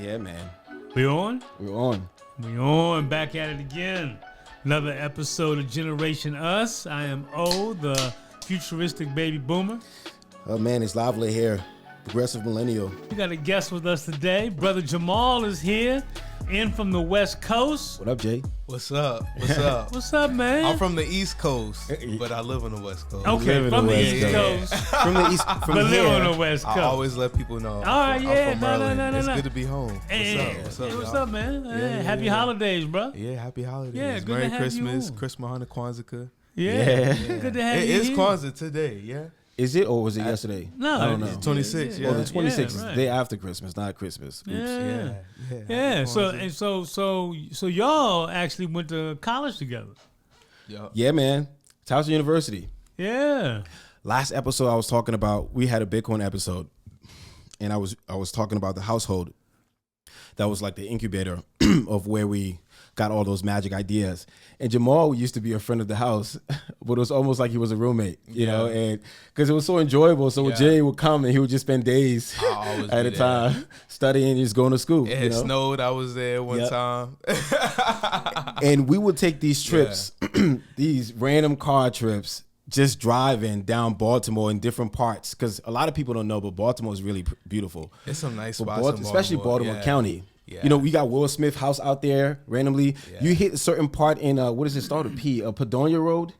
Yeah, man. We on? We're on. We on. Back at it again. Another episode of Generation Us. I am O, the futuristic baby boomer. Oh, man, it's lively here. Progressive millennial. We got a guest with us today. Brother Jamal is here, in from the West Coast. What up, Jay? What's up? What's up? What's up, man? I'm from the East Coast, but I live on the West Coast. Okay, from the East Coast. From the East, from But here. live on the West Coast. I always let people know. All right, yeah. I'm from Maryland. No. It's good to be home. Hey, What's up? hey, what's y'all? up, man? Yeah, Hey, yeah, happy yeah. holidays, bro. Yeah, happy holidays. Yeah, good to Merry have Christmas. you on. Christmas, Hanukkah, Kwanzaa. Yeah. Yeah. Good to have you It's here. Kwanzaa today, yeah? Is it or was it yesterday? No, I don't know. It's 26, Well, the yeah. 26th is Yeah, the right. day after Christmas, not Christmas. Oops. Yeah. Happy Yeah, Kwanzaa. so y'all actually went to college together. Yup. Yeah, man. Towson University. Yeah. Last episode I was talking about, we had a Bitcoin episode, and I was talking about the household. That was like the incubator of where we got all those magic ideas. And Jamal used to be a friend of the house, but it was almost like he was a roommate, you know, and because it was so enjoyable. So when Jay would come and he would just spend days at a time studying, just going to school. Yeah, you it know? snowed. I was there one time. And we would take these trips, these random car trips, just driving down Baltimore in different parts. Because a lot of people don't know, but Baltimore is really beautiful. It's some nice But spots in especially Baltimore yeah. County. Yeah. You know, we got Will Smith house out there randomly. Yeah. You hit a certain part in, what does it start with P? Padonia Road?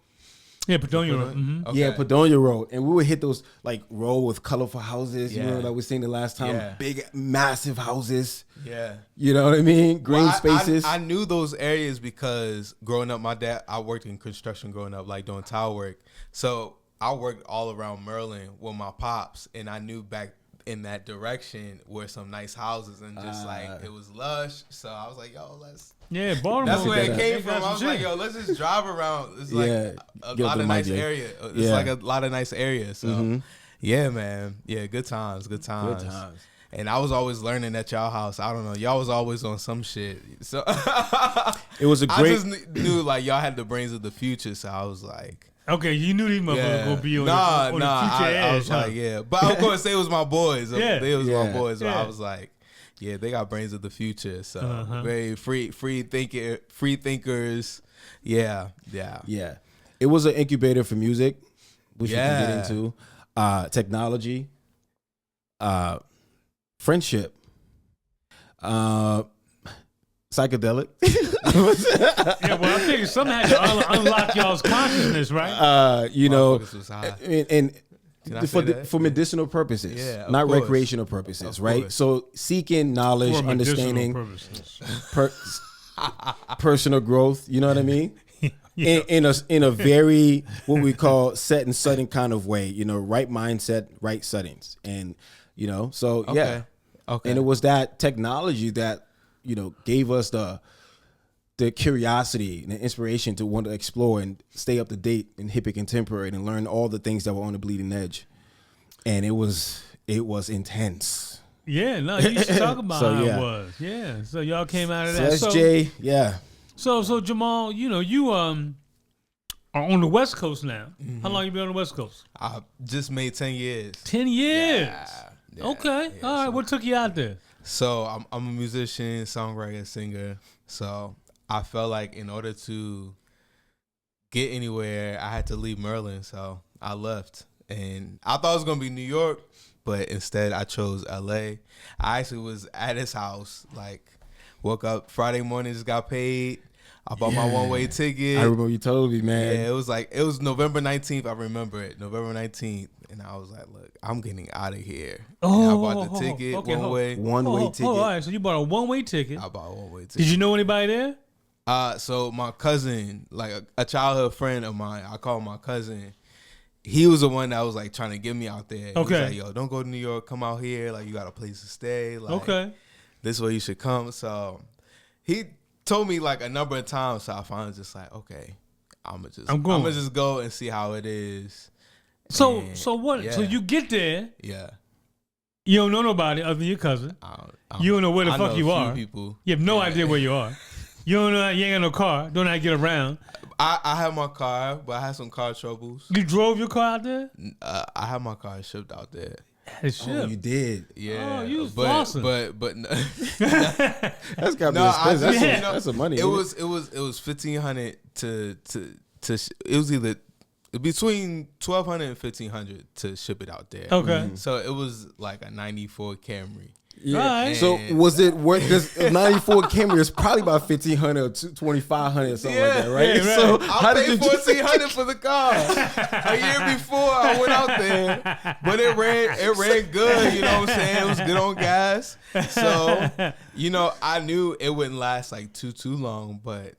Yeah, Padonia Road. Okay. Yeah, Padonia Road. And we would hit those like row with colorful houses, you Yeah. know, like we seen the last time. Yeah. Big, massive houses. Yeah. You know what I mean? Green Well, spaces. I knew those areas because growing up, my dad, I worked in construction growing up, like doing tile work. So I worked all around Maryland with my pops, and I knew back in that direction were some nice houses, and just like it was lush. So I was like, yo, let's. Yeah, Baltimore. That's where it that. came They from. got I some was like, shit. yo, let's just drive around. It's like Yeah. a Get up lot the of mic, nice Jay. area. It's Yeah. like a lot of nice areas. So yeah, man. Yeah, good times. Good times. Good times. And I was always learning at y'all house. I don't know. Y'all was always on some shit. So It was a I great. just knew like y'all had the brains of the future. So I was like, Okay, you knew these motherfuckers yeah. gonna be on nah. the future edge. I was like, yeah. But of course, they was my boys. Yeah. They was my Yeah. boys. So Yeah. I was like, yeah, they got brains of the future. So Uh-huh. very free thinkers. Yeah. Yeah. It was an incubator for music, which we can Yeah. get into. Technology. Friendship. Psychedelic. Yeah, well, I think something had to unlock y'all's consciousness, right? You know, Motherfuckers was high. and Can I for say that? for medicinal purposes, Yeah, of not course. recreational purposes, Of right? course. So seeking knowledge, For medicinal understanding, purposes. personal growth. You know what I mean? In a very what we call set and setting kind of way. You know, right mindset, right settings, and you know, so yeah. Okay. And it was that technology that, you know, gave us the curiosity and the inspiration to want to explore and stay up to date and hip and contemporary and learn all the things that were on the bleeding edge. And it was intense. Yeah, no, you should talk about So, how yeah. it was. Yeah, so y'all came out of So that. SJ, yeah. So Jamal, you know, you are on the West Coast now. How long you been on the West Coast? I just made 10 years. 10 years. Yeah, Okay. yeah, All right. so- What took you out there? So I'm a musician, songwriter, singer. So I felt like in order to get anywhere, I had to leave Maryland. So I left, and I thought it was gonna be New York, but instead I chose LA. I actually was at his house, like woke up Friday morning, just got paid. I bought my one-way ticket. I remember you told me, man. Yeah, it was November 19th. I remember it, November 19th. And I was like, look, I'm getting out of here. And I bought the ticket one way. One-way ticket. all right. So you bought a one-way ticket. I bought a one-way ticket. Did you know anybody there? So my cousin, like a childhood friend of mine, I call him my cousin. He was the one that was like trying to get me out there. He was Okay. like, yo, don't go to New York. Come out here. Like, you got a place to stay. Like, Okay. this is where you should come. So he told me like a number of times. So I finally just like, okay, I'm gonna just go and see how it is. So And, what? yeah. So you get there. Yeah. You don't know nobody other than your cousin. You don't know where the I fuck know you a few are. People. You have no idea where you are. You don't know. You ain't got no car. Don't know how to get around. I had my car, but I had some car troubles. You drove your car out there? I had my car shipped out there. It's Oh, you did. Yeah. Oh, you was but flossing. but no, That's gotta be No, I expensive. just- That's some money. it was 1,500 to it was either between 1,200 and 1,500 to ship it out there. Okay. So it was like a 94 Camry. Yeah. Alright. So was it worth this? 94 Camry is probably about 1,500 or 2,500 or something like that, right? Yeah, right. So I paid 1,400 for the car a year before I went out there, but it ran good. You know what I'm saying? It was good on gas. So I knew it wouldn't last like too long, but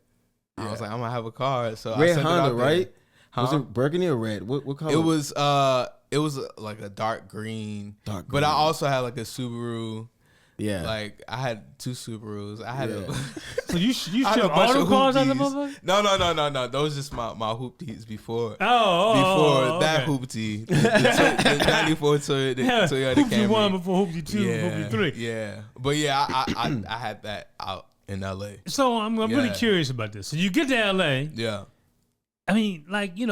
I was like, I'm gonna have a car. So red I sent Honda, it out there. right? Huh? Was it burgundy or red? What color? It was like a dark green. Dark But I green. also had like a Subaru. Yeah. Like I had 2 Subarus. I had Yeah. So you I had ship a bunch all of the cars out the hoopties. motherfucker? No. Those just my hoopties before. Oh, That okay. hoopty, the 94 Toyota Hoopty Camry. 1 before Hoopty 2, Yeah, Hoopty 3. yeah. But yeah, I had that out in LA. So I'm really Yeah. curious about this. So you get to LA. Yeah, I mean, like, you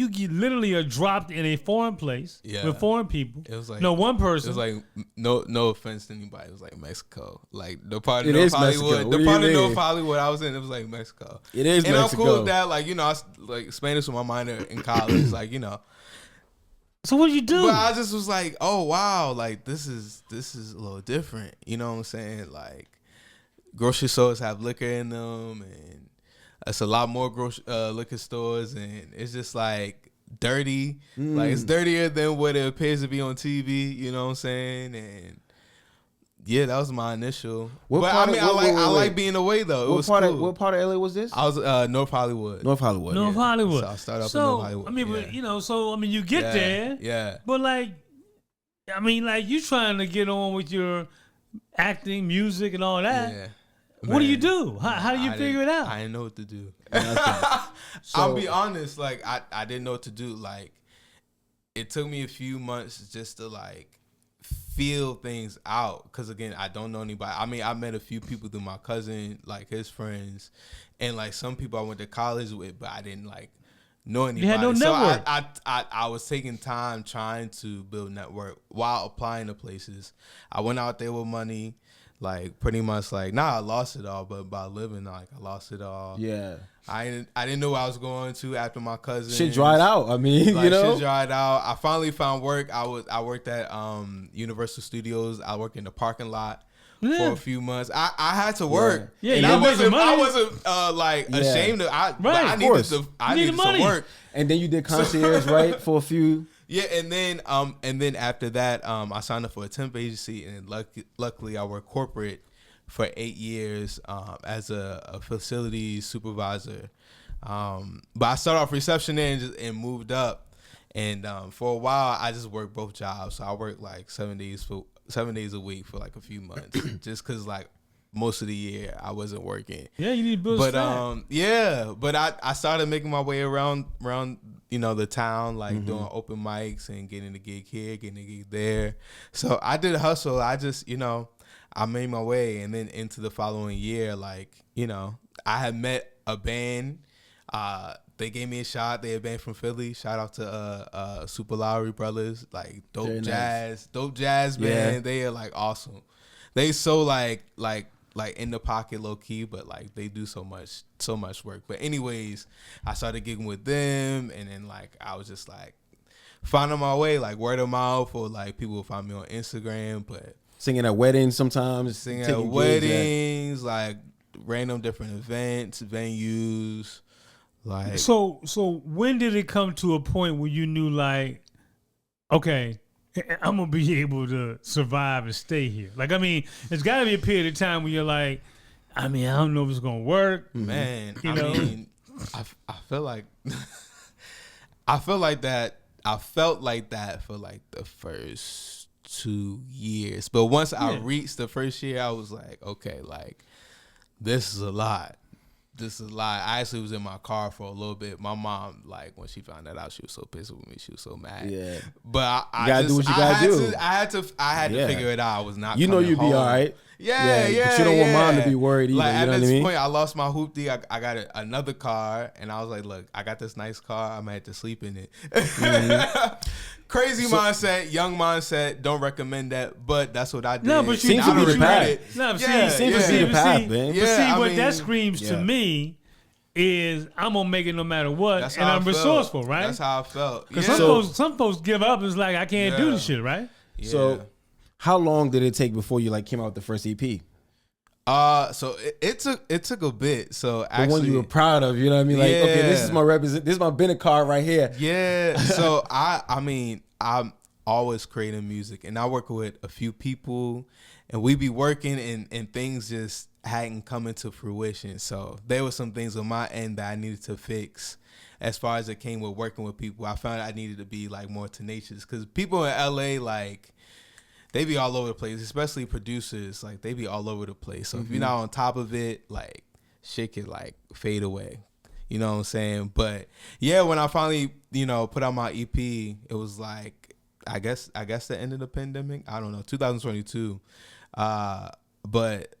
get literally are dropped in a foreign place Yeah. with foreign people. it was like No, one It person. was like no offense to anybody. It was like Mexico, like the part It of North is Mexico. Hollywood. What The do part you of North mean? Hollywood I was in, it was like Mexico. It is and Mexico. I'm cool with that. Like I was like Spanish was my minor in college. Like So what did you do? but I just was like, oh wow, like this is a little different. You know what I'm saying? Like grocery stores have liquor in them, and it's a lot more liquor stores, and it's just like dirty. Like it's dirtier than what it appears to be on TV. You know what I'm saying? And yeah, that was my initial. What but part I mean, of- I wait. like being away though. It what was part cool. what part of LA was this? I was North Hollywood. North Hollywood. North yeah. Hollywood. So I started off in So, North Hollywood. I mean, yeah. but, you get Yeah, there. Yeah. But like, I mean, like you trying to get on with your acting, music, and all that. Yeah. What do you Man. do? How do you I figure it didn't- out? I didn't know what to do. So- I'll be honest, like I didn't know what to do. Like it took me a few months just to like feel things out. Cause again, I don't know anybody. I mean, I met a few people through my cousin, like his friends, and like some people I went to college with, but I didn't like know anybody. had no so network. I was taking time trying to build network while applying to places. I went out there with money. Like pretty much like I lost it all, but by living like I lost it all. Yeah. I didn't know where I was going to after my cousin. Shit dried out. I mean, Like, you know. shit dried out. I finally found work. I worked at Universal Studios. I worked in the parking lot for a few months. I had to work. Yeah, and you I making wasn't money. like Yeah. ashamed of. But Right, I of needed course. to. I You needed needed some money. work. And then you did concierge, right, for a few. Yeah, and then after that, I signed up for a temp agency, and luckily I worked corporate for 8 years as a facility supervisor. But I started off reception there and moved up, and for a while I just worked both jobs. So I worked like 7 days a week for like a few months, just because like most of the year I wasn't working. Yeah, you need to build But staff. but I started making my way around the town, like doing open mics and getting a gig here, getting a gig there. So I did hustle. I just I made my way, and then into the following year, like I had met a band. They gave me a shot. They're a band from Philly. Shout out to Super Lowry Brothers, like Very dope nice. jazz band. Yeah. They are like awesome. They so like in the pocket, low key, but like they do so much work. But anyways, I started gigging with them, and then like I was just like finding my way, like word of mouth, or like people would find me on Instagram, but Singing at weddings sometimes. singing taking at gigs, weddings, like random different events, venues, like So when did it come to a point where you knew like, okay, I'm gonna be able to survive and stay here? Like, I mean, there's got to be a period of time where you're like, I mean, I don't know if it's gonna work. man, You I know? mean, I feel like I felt like that for like the first 2 years, but once I reached the first year, I was like, okay, like this is a lot. I actually was in my car for a little bit. My mom, like, when she found that out, she was so pissed with me. She was so mad. Yeah. But I gotta just, do what you I gotta had do. I had to Yeah. figure it out. I was not. You know coming you'd be home. all right. Yeah. But you don't want mom to be worried either. Like, you know at what I this mean? point, I lost my hoopty. I got another car, and I was like, look, I got this nice car. I'm gonna have to sleep in it. Crazy mindset, young mindset. Don't recommend that, but that's what I did. No, but you Seems to be the path. No, Seems to be the path, man. But see, I what mean, that screams to me is I'm gonna make it no matter what, That's and how I'm I felt. resourceful, right? That's how I felt. Because Yeah. some folks give up. It's like I can't do this shit, right? Yeah. So, how long did it take before you like came out with the first EP? So it took a bit. So The actually, one you were proud of, you know what I mean? Like, okay, this is my this is my Bennett card right here. yeah. So I mean, I'm always creating music, and I work with a few people, and we be working, and things just hadn't come into fruition. So there were some things on my end that I needed to fix. As far as it came with working with people, I found I needed to be like more tenacious, because people in LA, like, they be all over the place, especially producers. Like, they be all over the place. So if you're not on top of it, like, shit could like fade away. You know what I'm saying? But yeah, when I finally, put out my EP, it was like, I guess the end of the pandemic. I don't know, 2022. But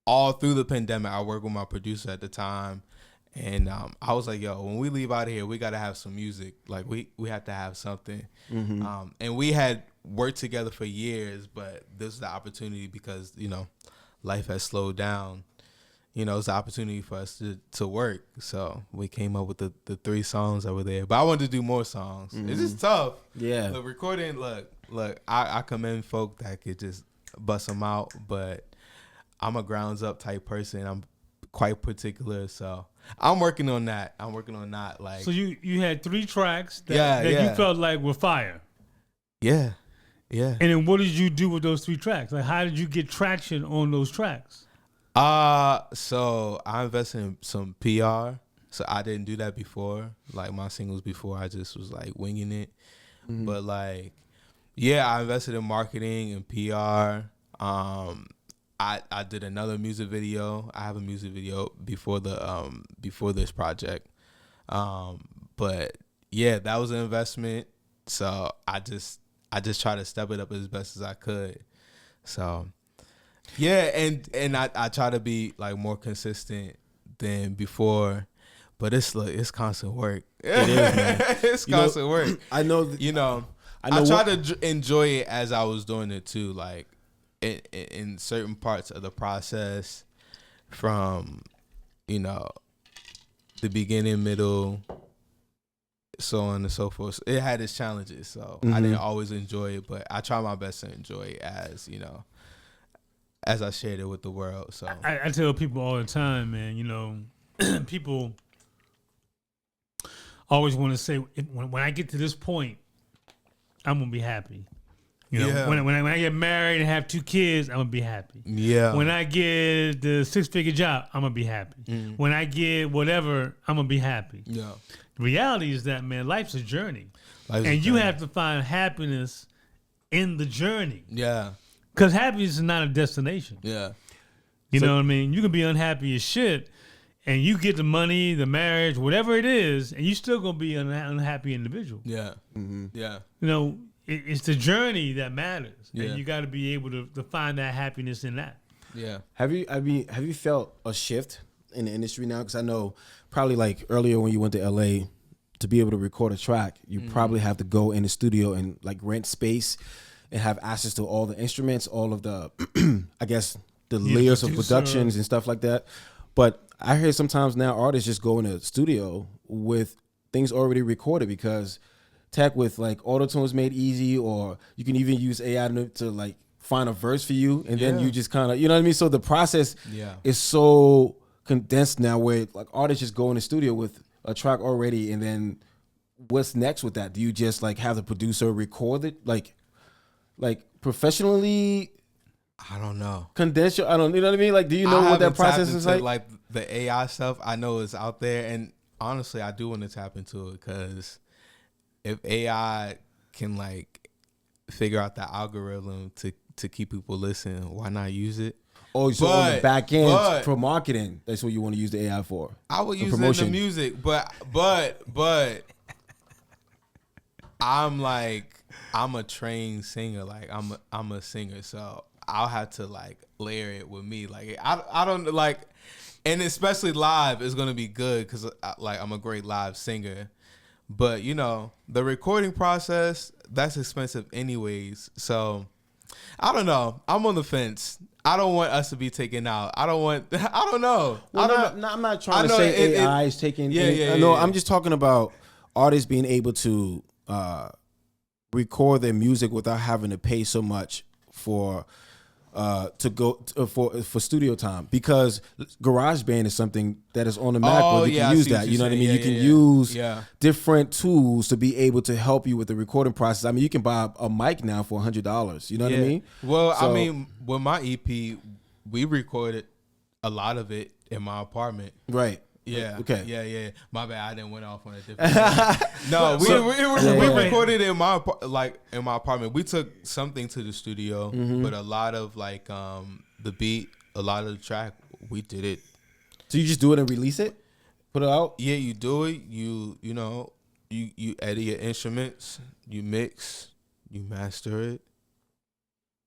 all through the pandemic, I worked with my producer at the time, and I was like, yo, when we leave out of here, we got to have some music. Like, we have to have something. And we had worked together for years, but this is the opportunity because, life has slowed down. It's an opportunity for us to work. So we came up with the 3 songs that were there. But I wanted to do more songs. It's just tough. Yeah. The recording, look, I commend folk that could just bust them out, but I'm a grounds up type person. I'm quite particular, so I'm working on that. Like, So you had 3 tracks that you felt like were fire. Yeah. And then what did you do with those 3 tracks? Like, how did you get traction on those tracks? So I invested in some PR. So I didn't do that before. Like, my singles before, I just was like winging it. But like, yeah, I invested in marketing and PR. I did another music video. I have a music video before this project. But yeah, that was an investment. So I just try to step it up as best as I could. So yeah, and I try to be like more consistent than before. But it's constant work. It is, man. It's constant work. I know. I try to enjoy it as I was doing it too. Like, in certain parts of the process, from the beginning, middle, so on and so forth. It had its challenges, so I didn't always enjoy it, but I try my best to enjoy it as I shared it with the world. So I tell people all the time, man. People always want to say, when I get to this point, I'm gonna be happy. When I get married and have 2 kids, I'm gonna be happy. Yeah. When I get the 6-figure job, I'm gonna be happy. When I get whatever, I'm gonna be happy. Yeah. The reality is that, man, life's a journey, Life's and a you journey. have to find happiness in the journey. Yeah. Because happiness is not a destination. Yeah. You know what I mean? You can be unhappy as shit, and you get the money, the marriage, whatever it is, and you still gonna be an unhappy individual. Yeah. Yeah. It's the journey that matters, Yeah. and you got to be able to find that happiness in that. Yeah. Have you felt a shift in the industry now? Because I know probably like earlier when you went to LA to be able to record a track, you probably have to go in the studio and like rent space and have access to all the instruments, all of the, I guess, the layers of productions and stuff like that. But I hear sometimes now artists just go in a studio with things already recorded because tech with like auto-tunes made easy, or you can even use AI to like find a verse for you, and then you just kind of, you know what I mean? So the process is so condensed now where like artists just go in the studio with a track already, and then what's next with that? Do you just like have the producer record it like professionally? I don't know. Condense your, you know what I mean? Like, do you know what that process is like? Like the AI stuff, I know is out there, and honestly, I do want to tap into it because if AI can like figure out the algorithm to keep people listening, why not use it? Oh, so on the back end for marketing, that's what you want to use the AI for. I would use it in the music, but I'm a trained singer. Like I'm a singer, so I'll have to like layer it with me. Like I don't like, and especially live is gonna be good because like I'm a great live singer. But you know, the recording process, that's expensive anyways. So I don't know. I'm on the fence. I don't want us to be taken out. I don't know. Well, I'm not trying to say AI is taking. No, I'm just talking about artists being able to record their music without having to pay so much for for studio time, because GarageBand is something that is on the Mac where you can use that. You know what I mean? You can use different tools to be able to help you with the recording process. I mean, you can buy a mic now for $100. You know what I mean? Well, I mean, with my EP, we recorded a lot of it in my apartment. Right. Yeah. Okay. Yeah. My bad. I didn't went off on a different. No, we recorded in my apartment. We took something to the studio, but a lot of like the beat, a lot of the track, we did it. So you just do it and release it, put it out. Yeah, you do it. You know, you edit your instruments, you mix, you master it,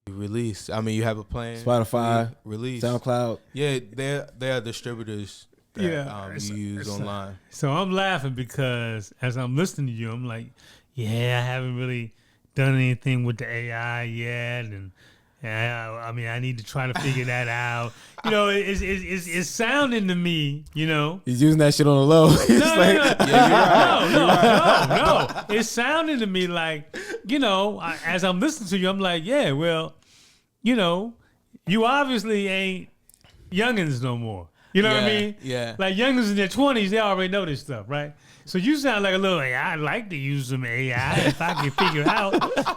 you release. I mean, you have a plan. Spotify, release, SoundCloud. Yeah, they're distributors. That, you use online. So I'm laughing because as I'm listening to you, I'm like, yeah, I haven't really done anything with the AI yet, and I mean, I need to try to figure that out. You know, it's sounding to me, you know. He's using that shit on the low. No. It's sounding to me like, you know, as I'm listening to you, I'm like, yeah, well, you know, you obviously ain't youngins no more. You know what I mean? Yeah. Like youngins in their 20s, they already know this stuff, right? So you sound like a little AI. I'd like to use some AI if I can figure out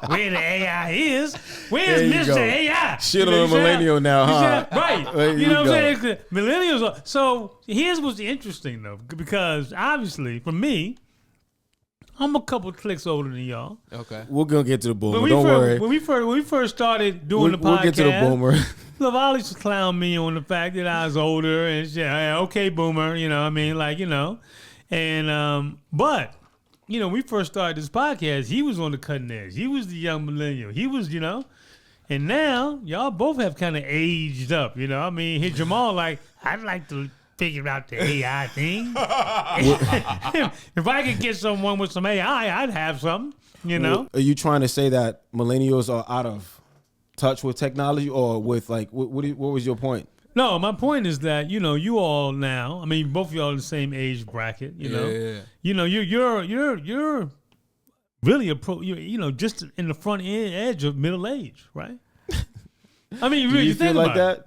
where the AI is. Where's Mr. AI? Shit on a millennial now, huh? Right. You know what I'm saying? Millennials. So here's what's interesting, though, because obviously, for me, I'm a couple clicks older than y'all. Okay. We're going to get to the boomer. Don't worry. When we first started doing the podcast. We'll get to the boomer. Laval used to clown me on the fact that I was older and shit. Okay, boomer, you know what I mean? Like, you know. And, but, you know, we first started this podcast, he was on the cutting edge. He was the young millennial. He was, you know. And now, y'all both have kind of aged up, you know. I mean, here Jamal, like, I'd like to figure out the AI thing. If I could get someone with some AI, I'd have something, you know. Are you trying to say that millennials are out of touch with technology, or with like what was your point? No, my point is that, you know, you all now, I mean, both of y'all in the same age bracket, you know. Yeah. You know, you're really you know, just in the front edge of middle age, right? I mean, you feel think like about that? It.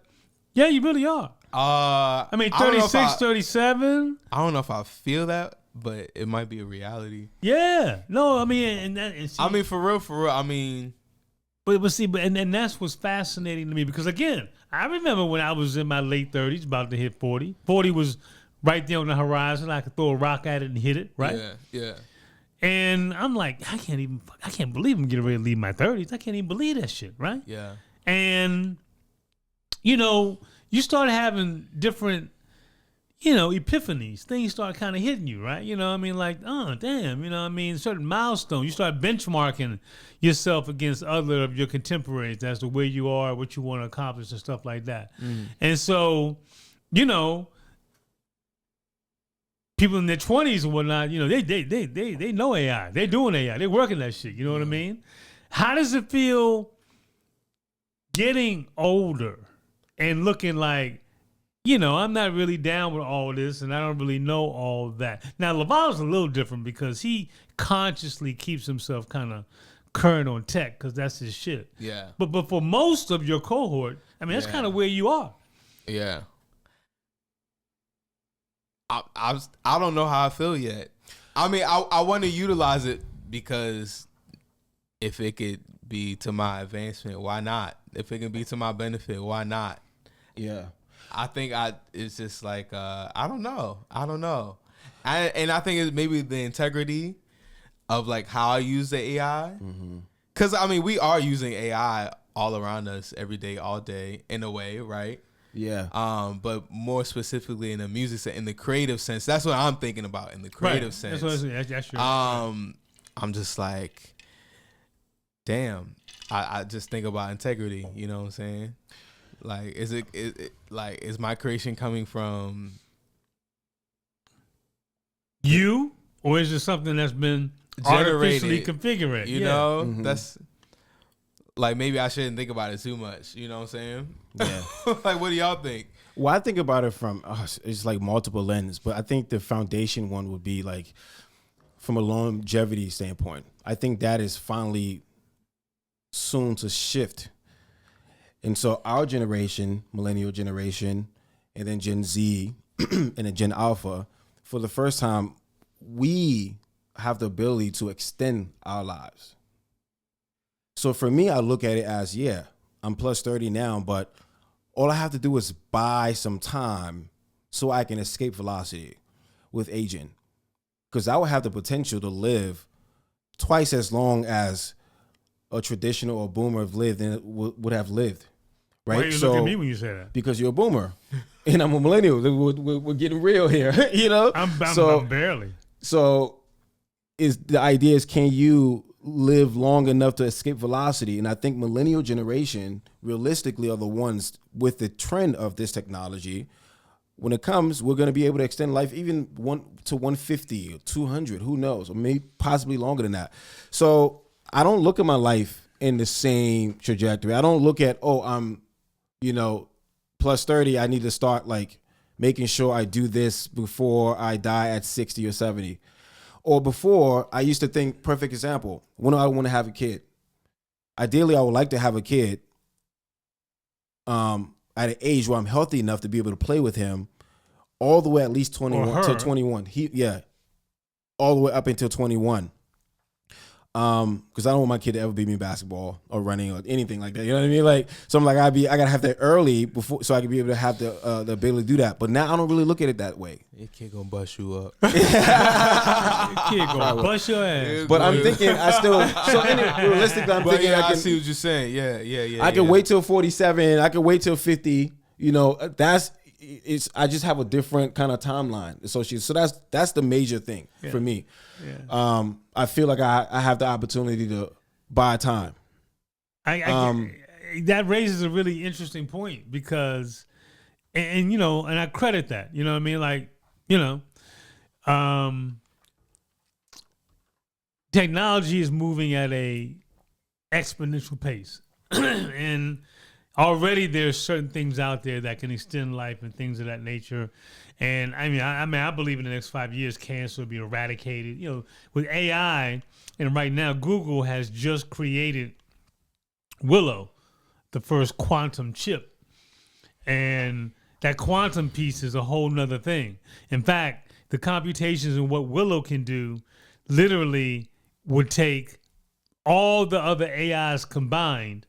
Yeah, you really are. I mean, 36, 37. I don't know if I feel that, but it might be a reality. Yeah. No, I mean, and see, I mean, for real. I mean, but see, and that's what's fascinating to me, because again, I remember when I was in my late 30s, about to hit 40. 40 was right there on the horizon. I could throw a rock at it and hit it, right? Yeah. And I'm like, I can't believe I'm getting ready to leave my 30s. I can't even believe that shit, right? Yeah. And, you know, you start having different, you know, epiphanies. Things start kind of hitting you, right? You know what I mean? Like, oh, damn, you know what I mean? Certain milestones. You start benchmarking yourself against other of your contemporaries as to where you are, what you want to accomplish and stuff like that. And so, you know, people in their 20s and whatnot, you know, they know AI. They're doing AI. They're working that shit. You know what I mean? How does it feel getting older and looking like, you know, I'm not really down with all this and I don't really know all that. Now, Laval's a little different because he consciously keeps himself kind of current on tech because that's his shit. Yeah. But for most of your cohort, I mean, that's kind of where you are. Yeah. I don't know how I feel yet. I mean, I want to utilize it because if it could be to my advancement, why not? If it can be to my benefit, why not? Yeah. I think it's just like, I don't know. And I think it's maybe the integrity of like how I use the AI. Because, I mean, we are using AI all around us every day, all day, in a way, right? Yeah. But more specifically in the music sense, in the creative sense. That's what I'm thinking about, in the creative sense. That's true. I'm just like, damn. I just think about integrity. You know what I'm saying? Like, is my creation coming from you, or is it something that's been artificially configured? You know, that's like, maybe I shouldn't think about it too much. You know what I'm saying? Yeah. Like, what do y'all think? Well, I think about it from it's like multiple lenses, but I think the foundation one would be like from a longevity standpoint. I think that is finally soon to shift. And so our generation, millennial generation, and then Gen Z and then Gen Alpha, for the first time, we have the ability to extend our lives. So for me, I look at it as, yeah, I'm plus 30 now, but all I have to do is buy some time so I can escape velocity with aging. Because I would have the potential to live twice as long as a traditional or boomer have lived and would have lived. Right? Why you look at me when you say that? Because you're a boomer and I'm a millennial. We're getting real here, you know? I'm barely. So the idea is, can you live long enough to escape velocity? And I think millennial generation realistically are the ones with the trend of this technology. When it comes, we're going to be able to extend life even 150 or 200, who knows, or maybe possibly longer than that. So I don't look at my life in the same trajectory. I don't look at, I'm, plus 30, I need to start like making sure I do this before I die at 60 or 70. Or before, I used to think, perfect example, when do I want to have a kid? Ideally, I would like to have a kid at an age where I'm healthy enough to be able to play with him all the way at least 21 to 21. All the way up until 21. Because I don't want my kid to ever beat me in basketball or running or anything like that. You know what I mean? Like, so I'm like, I gotta have that early before, so I can be able to have the ability to do that. But now I don't really look at it that way. Your kid gonna bust you up. Your kid gonna bust your ass. But I'm thinking, realistically, I'm thinking I see what you're saying. Yeah. I can wait till 47. I can wait till 50. I just have a different kind of timeline associated. So that's the major thing for me. Yeah. I feel like I have the opportunity to buy time. That raises a really interesting point because, and I credit that. You know what I mean? Like, technology is moving at a exponential pace, and already there's certain things out there that can extend life and things of that nature. And I believe in the next 5 years, cancer will be eradicated. With AI, and right now Google has just created Willow, the first quantum chip. And that quantum piece is a whole nother thing. In fact, the computations and what Willow can do literally would take all the other AIs combined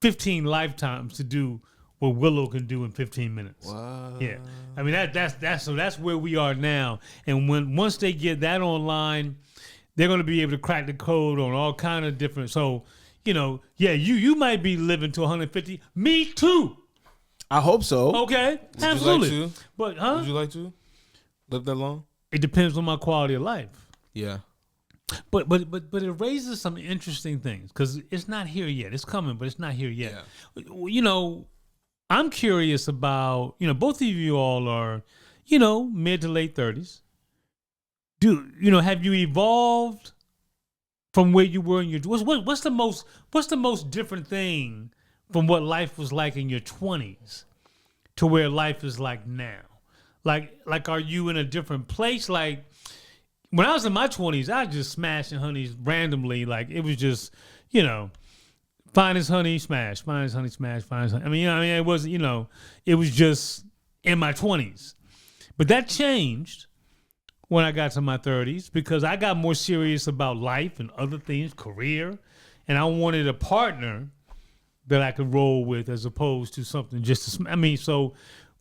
15 lifetimes to do what Willow can do in 15 minutes. Wow. Yeah. I mean, that's where we are now. And once they get that online, they're going to be able to crack the code on all kind of different. So, you might be living to 150. Me too. I hope so. Okay. Would Absolutely. you like to? But Would you like to live that long? It depends on my quality of life. Yeah. But it raises some interesting things because it's not here yet. It's coming, but it's not here yet. Yeah. I'm curious about, both of you all are, mid to late 30s. Have you evolved from where you were in your, what's the most different thing from what life was like in your 20s to where life is like now? Like, are you in a different place? Like, when I was in my 20s, I was just smashing honeys randomly. Like, it was just, finest honey, smash. Finest honey, smash. Finest honey. It wasn't, it was just in my 20s. But that changed when I got to my 30s because I got more serious about life and other things, career. And I wanted a partner that I could roll with as opposed to something just to, so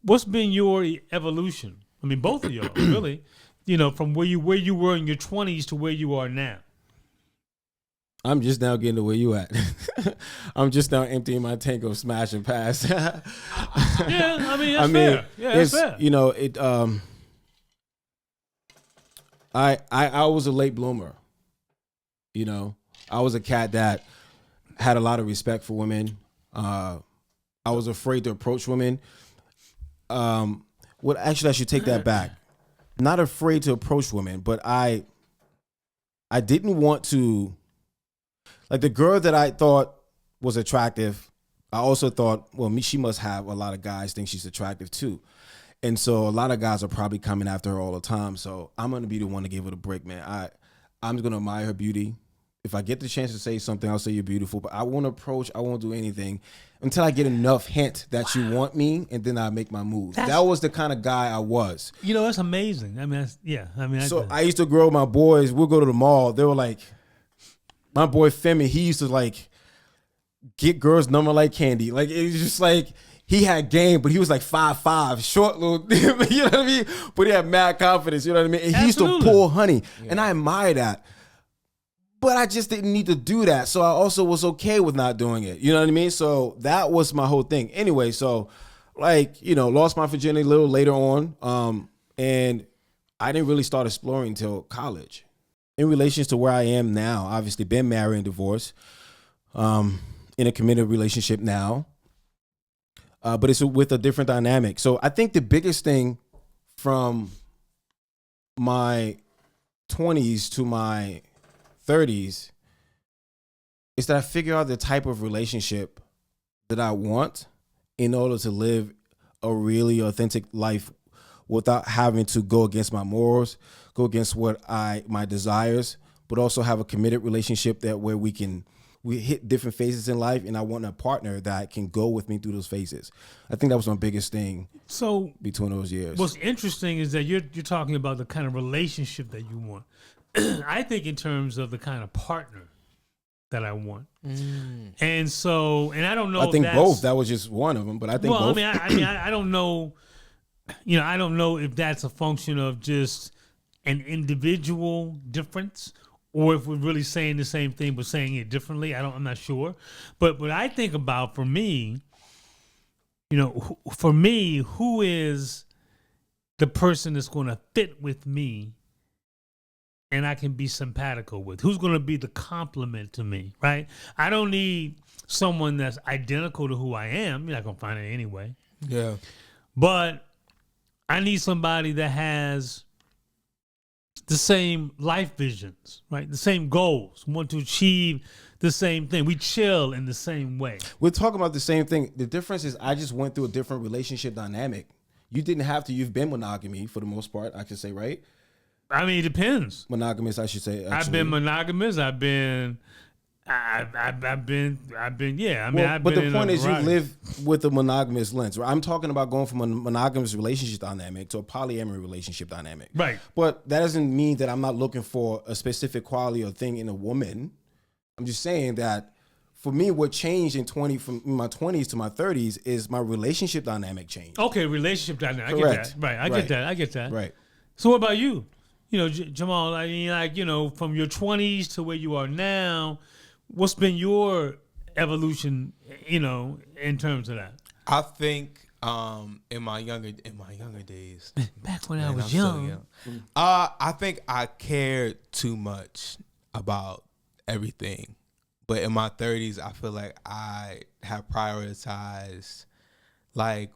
what's been your evolution? Both of y'all, really. From where you were in your 20s to where you are now. I'm just now getting to where you at. I'm just now emptying my tank of smash and pass. That's fair. Yeah, that's fair. I was a late bloomer. I was a cat that had a lot of respect for women. I was afraid to approach women. Actually, I should take that back. Not afraid to approach women, but I didn't want to, like, the girl that I thought was attractive. I also thought, well, she must have a lot of guys think she's attractive too. And so a lot of guys are probably coming after her all the time. So I'm going to be the one to give her the break, man. I'm going to admire her beauty. If I get the chance to say something, I'll say you're beautiful. But I won't approach. I won't do anything until I get enough hint that you want me, and then I make my move. That was the kind of guy I was. You know, that's amazing. I mean, I used to grow with my boys. We'll go to the mall. They were like, my boy Femi, he used to like get girls' number like candy. Like, it was just like, he had game, but he was like 5'5", short little, you know what I mean? But he had mad confidence, you know what I mean? And he used to pull honey, and I admire that. But I just didn't need to do that. So I also was okay with not doing it. You know what I mean? So that was my whole thing. Anyway, so like, you know, lost my virginity a little later on. And I didn't really start exploring until college. In relation to where I am now, obviously been married and divorced, in a committed relationship now. But it's with a different dynamic. So I think the biggest thing from my 20s to my 30s is that I figure out the type of relationship that I want in order to live a really authentic life without having to go against my morals, go against my desires, but also have a committed relationship that where we hit different phases in life, and I want a partner that can go with me through those phases. I think that was my biggest thing. So between those years, what's interesting is that you're talking about the kind of relationship that you want. I think in terms of the kind of partner that I want, and I don't know. I think both. That was just one of them, but I think both. I don't know. You know, I don't know if that's a function of just an individual difference, or if we're really saying the same thing but saying it differently. I'm not sure. But what I think about, for me, you know, who is the person that's going to fit with me and I can be simpatico with? Who's going to be the complement to me, right? I don't need someone that's identical to who I am. You're not going to find it anyway. Yeah. But I need somebody that has the same life visions, right? The same goals, want to achieve the same thing. We chill in the same way. We're talking about the same thing. The difference is I just went through a different relationship dynamic. You didn't have to. You've been monogamy for the most part, I could say, right? I mean, it depends. Monogamous, I should say. Actually. I've been monogamous. I've been, yeah. I mean, but the point is, you live with a monogamous lens. Right? I'm talking about going from a monogamous relationship dynamic to a polyamory relationship dynamic. Right. But that doesn't mean that I'm not looking for a specific quality or thing in a woman. I'm just saying that for me, what changed from my 20s to my 30s is my relationship dynamic changed. Okay, relationship dynamic. Correct. I get that. Right. I get that. Right. So what about you? You know, Jamal, I mean, like, you know, from your 20s to where you are now, what's been your evolution, you know, in terms of that? I think in my younger days, back when I was young, I think I cared too much about everything. But in my 30s, I feel like I have prioritized like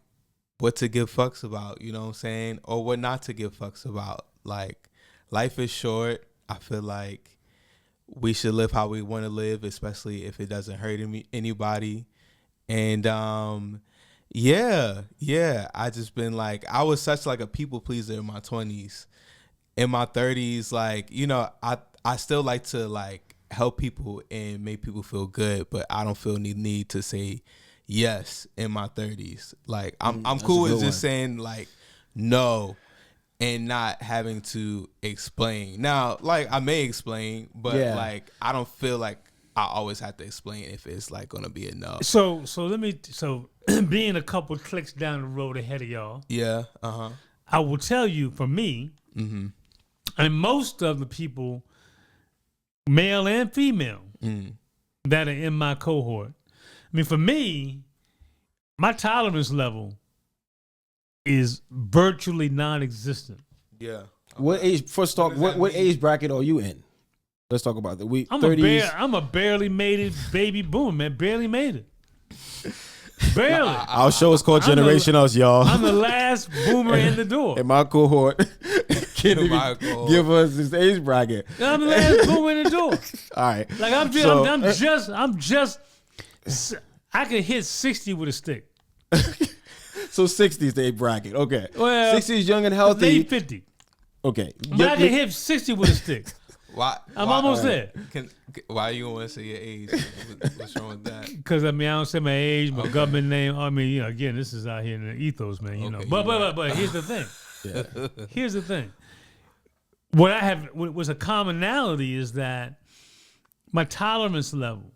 what to give fucks about, you know what I'm saying? Or what not to give fucks about. Like, life is short. I feel like we should live how we want to live, especially if it doesn't hurt anybody. And I just been like, I was such like a people pleaser in my 20s. In my 30s, like, you know, I still like to like help people and make people feel good, but I don't feel need to say yes in my 30s. Like, I'm cool with just saying like no and not having to explain. Now, like, I may explain, but like, I don't feel like I always have to explain if it's like gonna be a no. So being a couple clicks down the road ahead of y'all. Yeah. I will tell you, for me, and most of the people, male and female, that are in my cohort. I mean, for me, my tolerance level is virtually non-existent. Yeah. What age? First off, what age bracket are you in? Let's talk about that. We I'm 30s. I'm a barely made it baby boom, man. Barely made it. Barely. Our show is called Generation Us, y'all. I'm the last boomer in the door. And my cohort can't even My cohort. give us this age bracket. I'm the last boomer in the door. All right. Like I'm just, I could hit 60 with a stick. So 60s the age bracket. Okay. Well, 60s young and healthy. Late 50. Okay. But I can hit 60 with a stick. I'm almost there. Why you want to say your age? What's wrong with that? Because I don't say my age, my government name. I mean, again, this is out here in the ethos, man. You know. But here's the thing. Yeah. Here's the thing. What was a commonality is that my tolerance level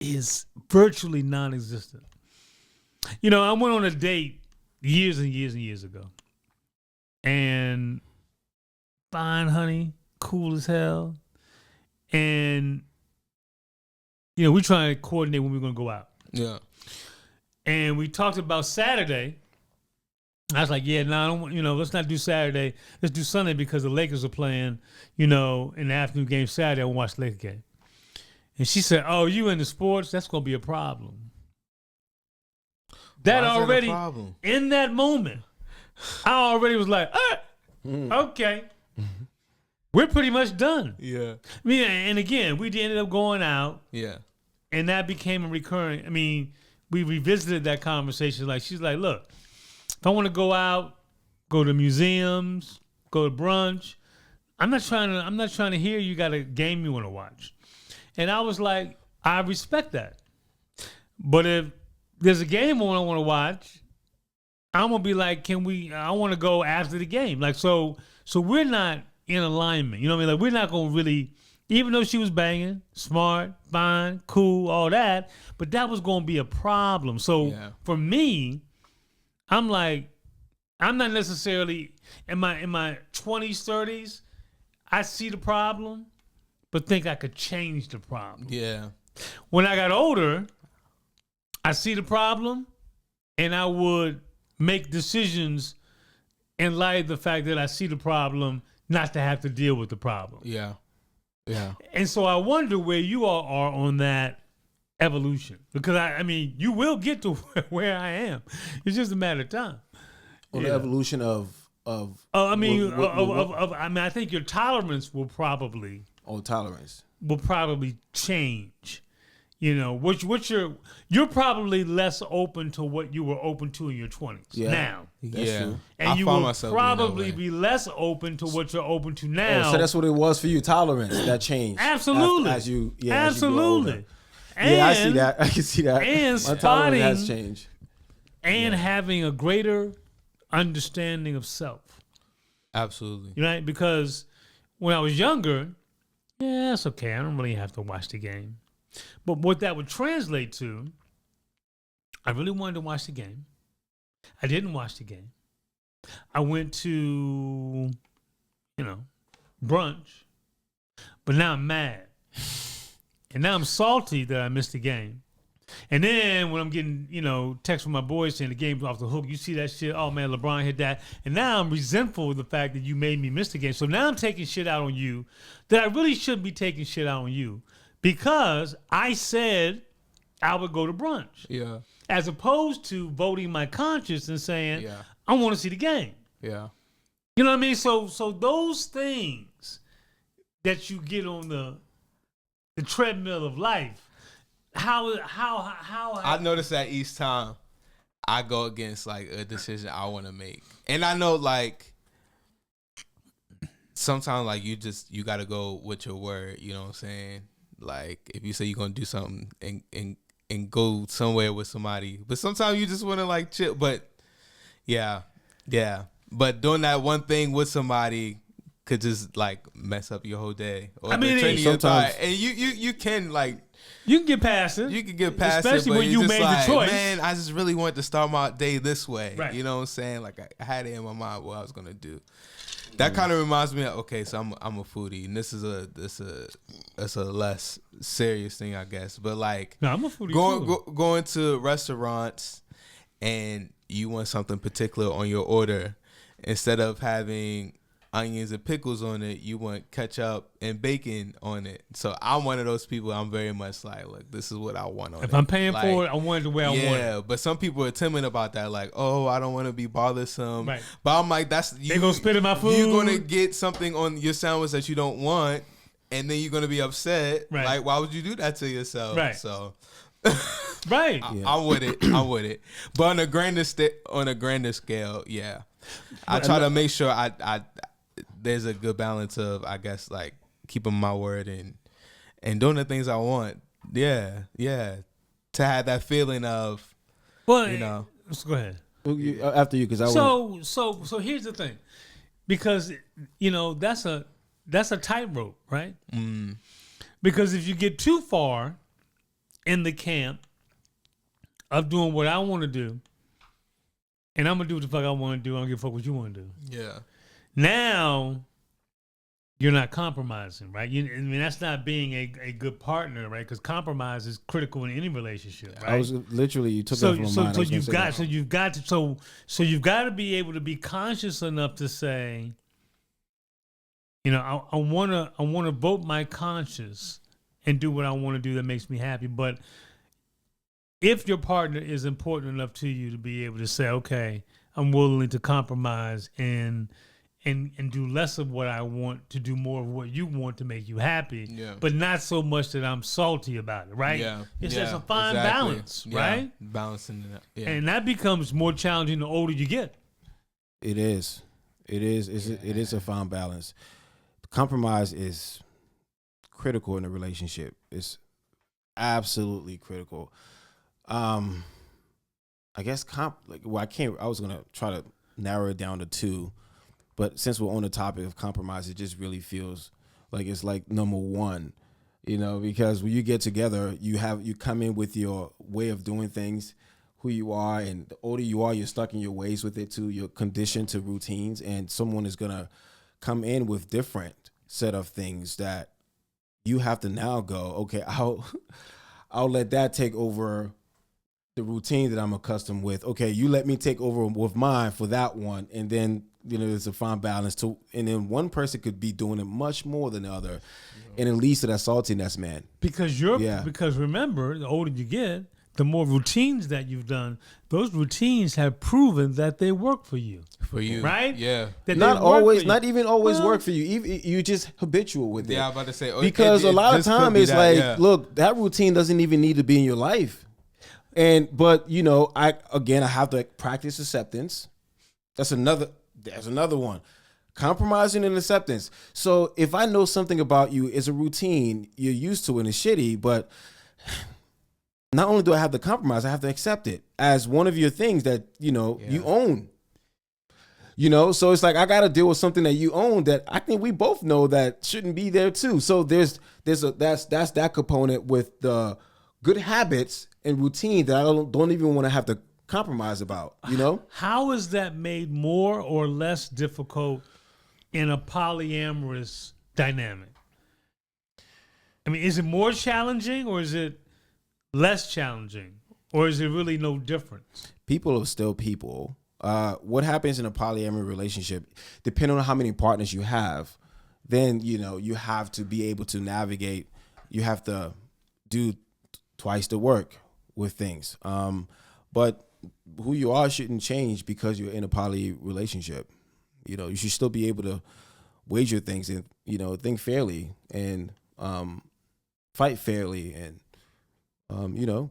is virtually non-existent. You know, I went on a date years and years and years ago, and fine, honey, cool as hell. And, you know, we trying to coordinate when we're going to go out. Yeah. And we talked about Saturday. I was like, yeah, let's not do Saturday. Let's do Sunday because the Lakers are playing, in the afternoon game Saturday. I want to watch the Lakers game. And she said, oh, you into sports? That's going to be a problem. That already, in that moment, I already was like, okay. We're pretty much done. Yeah. I mean, and again, we ended up going out. Yeah. And that became a recurring. I mean, we revisited that conversation. Like, she's like, look, if I want to go out, go to museums, go to brunch, I'm not trying to hear you got a game you want to watch. And I was like, I respect that. But if there's a game I want to watch, I'm gonna be like, I want to go after the game. Like, so we're not in alignment. You know what I mean? Like, we're not gonna really, even though she was banging, smart, fine, cool, all that, but that was gonna be a problem. So for me, I'm like, I'm not necessarily in my 20s, 30s. I see the problem, but think I could change the problem. Yeah. When I got older, I see the problem, and I would make decisions in light of the fact that I see the problem, not to have to deal with the problem. Yeah. Yeah. And so I wonder where you all are on that evolution, because I mean, you will get to where I am. It's just a matter of time. On the evolution of I think your tolerance will probably change. You're probably less open to what you were open to in your 20s now. That's true. And you will probably be less open to what you're open to now. So that's what it was for you, tolerance, that changed. Absolutely. As you grow absolutely. older. I see that. I can see that. And my tolerance has changed. And having a greater understanding of self. Absolutely. Right? Because when I was younger, it's okay. I don't really have to watch the game. But what that would translate to, I really wanted to watch the game. I didn't watch the game. I went to, brunch, but now I'm mad. And now I'm salty that I missed the game. And then when I'm getting, texts from my boys saying the game's off the hook, you see that shit, oh man, LeBron hit that. And now I'm resentful of the fact that you made me miss the game. So now I'm taking shit out on you that I really shouldn't be taking shit out on you. Because I said I would go to brunch. Yeah. As opposed to voting my conscience and saying, I want to see the game. Yeah. You know what I mean? So those things that you get on the treadmill of life, how I notice that each time I go against like a decision I want to make. And I know like sometimes like you got to go with your word, you know what I'm saying? Like if you say you're gonna do something and go somewhere with somebody, but sometimes you just want to like chill. But yeah. But doing that one thing with somebody could just like mess up your whole day. Or sometimes, and you can like you can get past it. You can get past especially it, when you made the choice. Man, I just really wanted to start my day this way. Right. You know what I'm saying? Like I had it in my mind what I was gonna do. That kind of reminds me of, okay, so I'm a foodie, and this is a less serious thing, I guess. But like, no, I'm a foodie going to restaurants, and you want something particular on your order, instead of having onions and pickles on it. You want ketchup and bacon on it. So I'm one of those people. I'm very much like, look, this is what I want on it. If I'm paying for it, I want it the way I want it. Yeah, but some people are timid about that. Like, oh, I don't want to be bothersome. Right. But I'm like, that's you. They gonna spit in my food. You're gonna get something on your sandwich that you don't want, and then you're gonna be upset. Right. Like, why would you do that to yourself? Right. So. Right. I'm with it. I'm with it. But on a grander scale, yeah. I try to make sure I there's a good balance of, I guess, like keeping my word and doing the things I want. Yeah. Yeah. To have that feeling of, Well, you know. Let's go ahead. After you, because I want. So here's the thing, because that's a tightrope, right? Mm. Because if you get too far in the camp of doing what I want to do, and I'm gonna do what the fuck I want to do, I don't give a fuck what you want to do. Yeah. Now you're not compromising, right? I mean, that's not being a good partner, right? Because compromise is critical in any relationship, right? I was literally, you took that from my mind. So you've got to be able to be conscious enough to say, I wanna vote my conscience and do what I want to do that makes me happy. But if your partner is important enough to you to be able to say, okay, I'm willing to compromise and do less of what I want to do more of what you want to make you happy, but not so much that I'm salty about it, right? Yeah. It's just a fine balance, right? Balancing it up. Yeah. And that becomes more challenging the older you get. It is. It is a fine balance. Compromise is critical in a relationship. It's absolutely critical. I guess I was gonna try to narrow it down to two, but since we're on the topic of compromise, it just really feels like it's like number one, because when you get together, you come in with your way of doing things, who you are, and the older you are, you're stuck in your ways with it too. You're conditioned to routines, and someone is gonna come in with different set of things that you have to now go, okay, I'll let that take over the routine that I'm accustomed with. Okay, you let me take over with mine for that one, and then there's a fine balance too. And then one person could be doing it much more than the other, and it leads to that saltiness, man. Because because remember, the older you get, the more routines that you've done, those routines have proven that they work for you. For you, right? Yeah. That not even always work for you. You just habitual with it. Yeah, I'm about to say, because a lot of time it's like, look, that routine doesn't even need to be in your life. But I have to practice acceptance. There's another one. Compromising and acceptance. So if I know something about you is a routine, you're used to it and it's shitty, but not only do I have to compromise, I have to accept it as one of your things that, you own. So it's like I got to deal with something that you own that I think we both know that shouldn't be there too. So that's that component with the good habits and routine that I don't even want to have to compromise about, How is that made more or less difficult in a polyamorous dynamic? I mean, is it more challenging or is it less challenging, or is it really no difference? People are still people. What happens in a polyamory relationship, depending on how many partners you have, then you have to be able to navigate. You have to do twice the work with things. But who you are shouldn't change because you're in a poly relationship. You should still be able to wager things and think fairly and fight fairly and.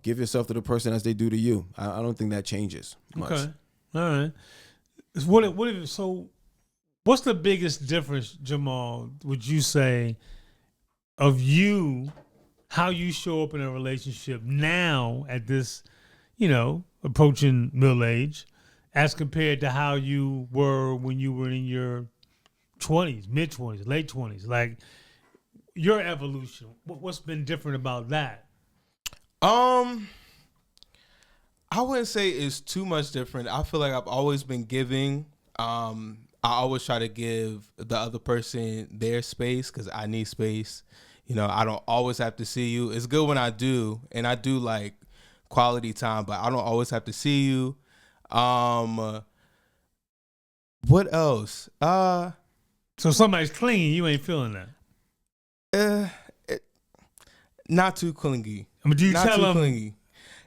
Give yourself to the person as they do to you. I don't think that changes much. Okay, all right. So, what's the biggest difference, Jamal? Would you say of you, how you show up in a relationship now at this, approaching middle age, as compared to how you were when you were in your 20s, mid 20s, late 20s? Like your evolution. What's been different about that? I wouldn't say it's too much different. I feel like I've always been giving. I always try to give the other person their space because I need space. I don't always have to see you. It's good when I do, and I do like quality time, but I don't always have to see you. What else? So somebody's clinging, you ain't feeling that. Not too clingy. I mean, do you Not tell too them? clingy.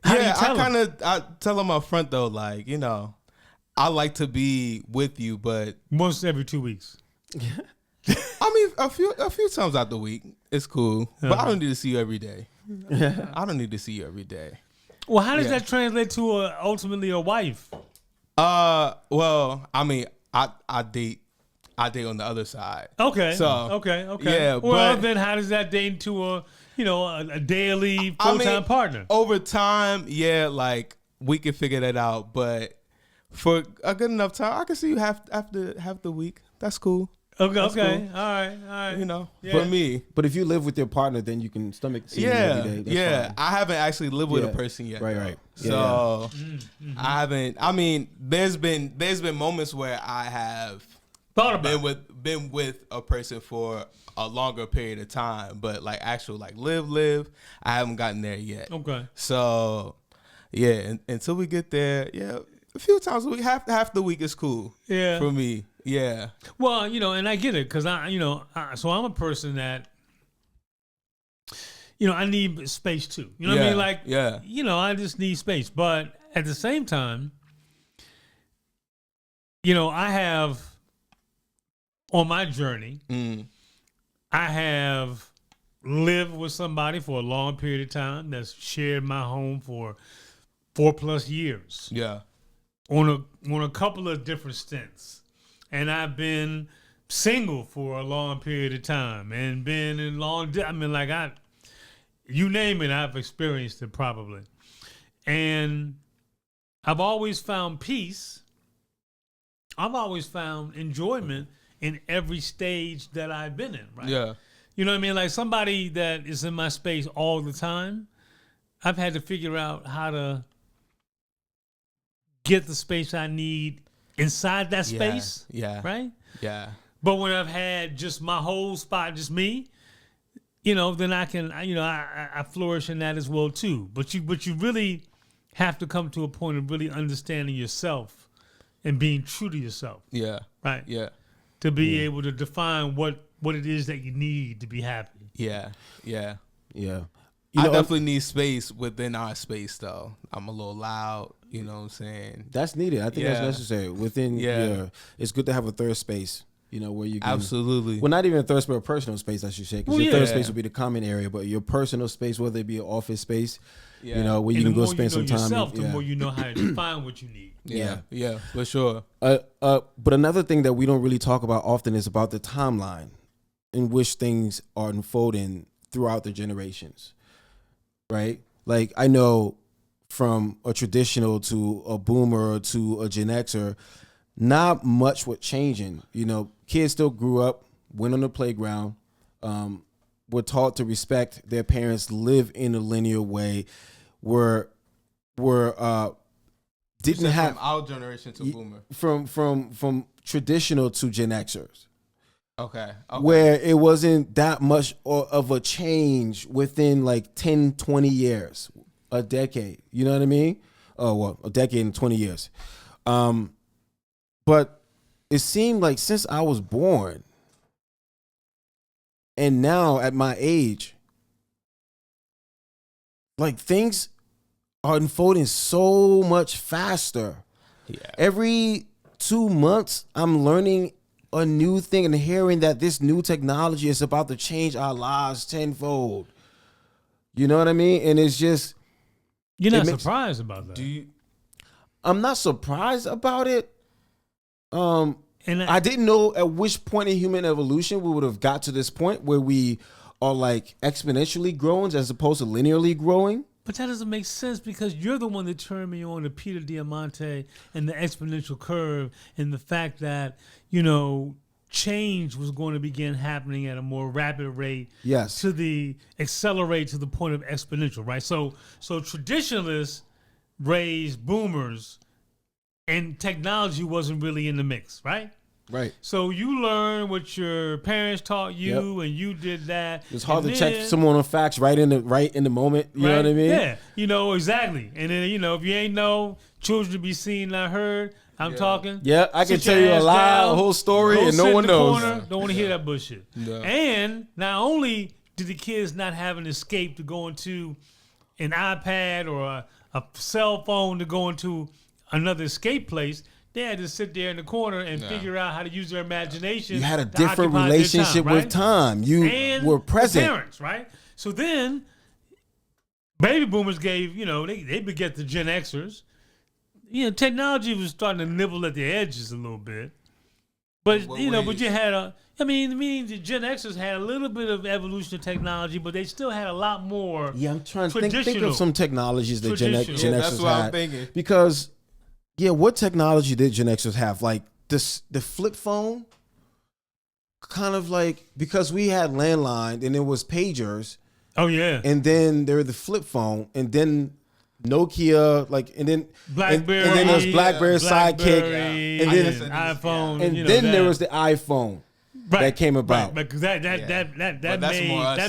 How do you Yeah, tell I tell them up front though, like, you know, I like to be with you, but Once every 2 weeks. I mean a few times out the week, it's cool. But I don't need to see you every day. I don't need to see you every day. Well, how does that translate to ultimately a wife? Well, I mean, I date on the other side. Okay. So okay. yeah, Well, but then how does that date to a daily full-time partner? over time, yeah, like we can figure that out. But for a good enough time, I can see you half the week. That's cool. Okay. That's Okay. cool. All right. You know, Yeah. for me, But if you live with your partner, then you can stomach seeing them every day. That's yeah. fine. I haven't actually lived with a Yeah. person yet. Right, though. right. Yeah, So Mm-hmm. I haven't. I mean, there's been moments where I have Thought about it. been with a person for a longer period of time, but like actual like live, I haven't gotten there yet. Okay. So yeah, until we get there, yeah, a few times a week, half the week is cool. Yeah. For me, yeah. Well, and I get it because so I'm a person that, I need space too. You know what I mean? Like, yeah. I just need space. But at the same time, I have on my journey, I have lived with somebody for a long period of time that's shared my home for 4+ years. Yeah. On a couple of different stints. And I've been single for a long period of time and been in you name it, I've experienced it probably. And I've always found peace. I've always found enjoyment in every stage that I've been in, right? Yeah. You know what I mean? Like somebody that is in my space all the time, I've had to figure out how to get the space I need inside that space. Yeah. Right? Yeah. But when I've had just my whole spot, just me, then I can, I flourish in that as well too. But you really have to come to a point of really understanding yourself and being true to yourself. Yeah. Right? Yeah. To be able to define what it is that you need to be happy. Yeah. Yeah. Yeah. I definitely need space within our space, though. I'm a little loud, you know what I'm saying? That's needed. I think that's necessary. Within it's good to have a third space, where you can. Absolutely. Well, not even a third space, a personal space, I should say. Because Well, your third yeah. space would be the common area, but your personal space, whether it be an office space, Yeah. where you And can the go more spend you know some time. yourself, the more you know how to define what you need. Yeah. Yeah, for sure. But another thing that we don't really talk about often is about the timeline in which things are unfolding throughout the generations, right? Like I know from a traditional to a boomer to a Gen Xer, not much was changing. Kids still grew up, went on the playground, were taught to respect their parents, live in a linear way, were didn't have from our generation to boomer. from traditional to Gen Xers. Okay. Where it wasn't that much of a change within like 10, 20 years, a decade. You know what I mean? Oh, well, a decade and 20 years. But it seemed like since I was born and now at my age, like things are unfolding so much faster. Yeah. Every 2 months, I'm learning a new thing and hearing that this new technology is about to change our lives tenfold. You know what I mean? And it's just... You're not surprised about that. I'm not surprised about it. And I didn't know at which point in human evolution we would have got to this point where we are like exponentially growing as opposed to linearly growing. But that doesn't make sense because you're the one that turned me on to Peter Diamante and the exponential curve and the fact that, change was going to begin happening at a more rapid rate. Yes. Accelerate to the point of exponential, right? So traditionalists raised boomers and technology wasn't really in the mix, right? Right. So you learn what your parents taught you, and you did that. It's hard and to then, check someone on facts right in the moment. You know what I mean? Yeah, exactly. And then if you ain't know, children be seen, not heard. I'm talking. Yeah, I can Sit tell your you a ass lie, down, a whole story, go and no sit in one the knows. corner. Don't want to hear that bullshit. Yeah. And not only did the kids not have an escape to go into an iPad or a cell phone to go into another escape place, they had to sit there in the corner and figure out how to use their imagination. You had a to different occupy their relationship time, with right? time. You And were present. the parents, right? So then, baby boomers gave, they beget the Gen Xers. Technology was starting to nibble at the edges a little bit. But, but you had the Gen Xers had a little bit of evolution of technology, but they still had a lot more. Yeah, I'm trying to think of some technologies that Gen Xers Yeah, that's what had. I'm thinking. Because, what technology did Gen Xers have? Like the flip phone, kind of like, because we had landline and it was pagers. Oh, yeah. And then there was the flip phone, and then Nokia, and then BlackBerry, and then there's BlackBerry Sidekick, and then iPhone, and then there was the iPhone that came about. Right, because that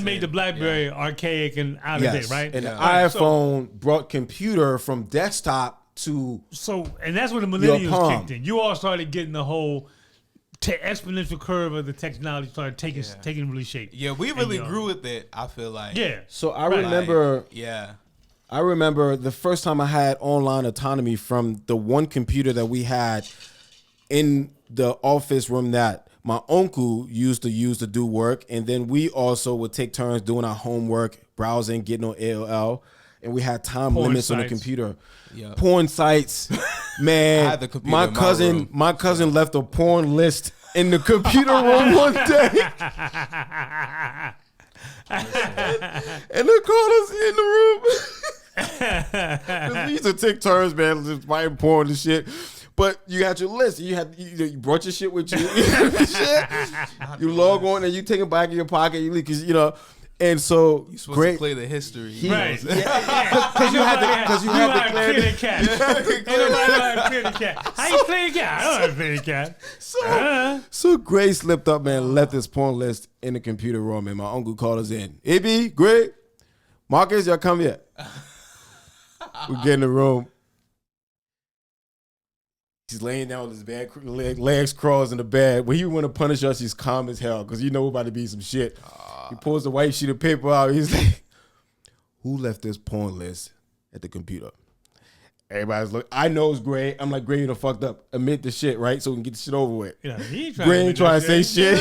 made the BlackBerry archaic and out of date, right? And the iPhone brought computer from desktop to and that's when the millennials kicked in. You all started getting the whole exponential curve of the technology started taking really shape. Yeah, we really grew with it. I feel like. Yeah. So I remember. I remember the first time I had online autonomy from the one computer that we had in the office room that my uncle used to use to do work. And then we also would take turns doing our homework, browsing, getting on AOL. And we had time limits on the computer. Yep. Porn sites. Man, I had the computer my cousin left a porn list in the computer room one day. And they called us in the room. We used to take turns, man, just writing porn and shit. But you had your list. You brought your shit with you. You log on and you take it back in your pocket. And so you're supposed to play the history, right? Because you had to clear the cat. Ain't nobody know how to clear the cat. How you play the cat? I don't know how to play the cat. So Gray slipped up, man, and left this porn list in the computer room, and my uncle called us in. AB, Gray, Marcus, y'all come here. We get in the room. He's laying down with his bed, legs crossed in the bed. When he want to punish us, he's calm as hell because we're about to be some shit. He pulls the white sheet of paper out. He's like, who left this porn list at the computer? Everybody's looking. I know it's Gray. I'm like, Gray, you done fucked up. Admit the shit, right? So we can get the shit over with. Gray ain't trying to say shit.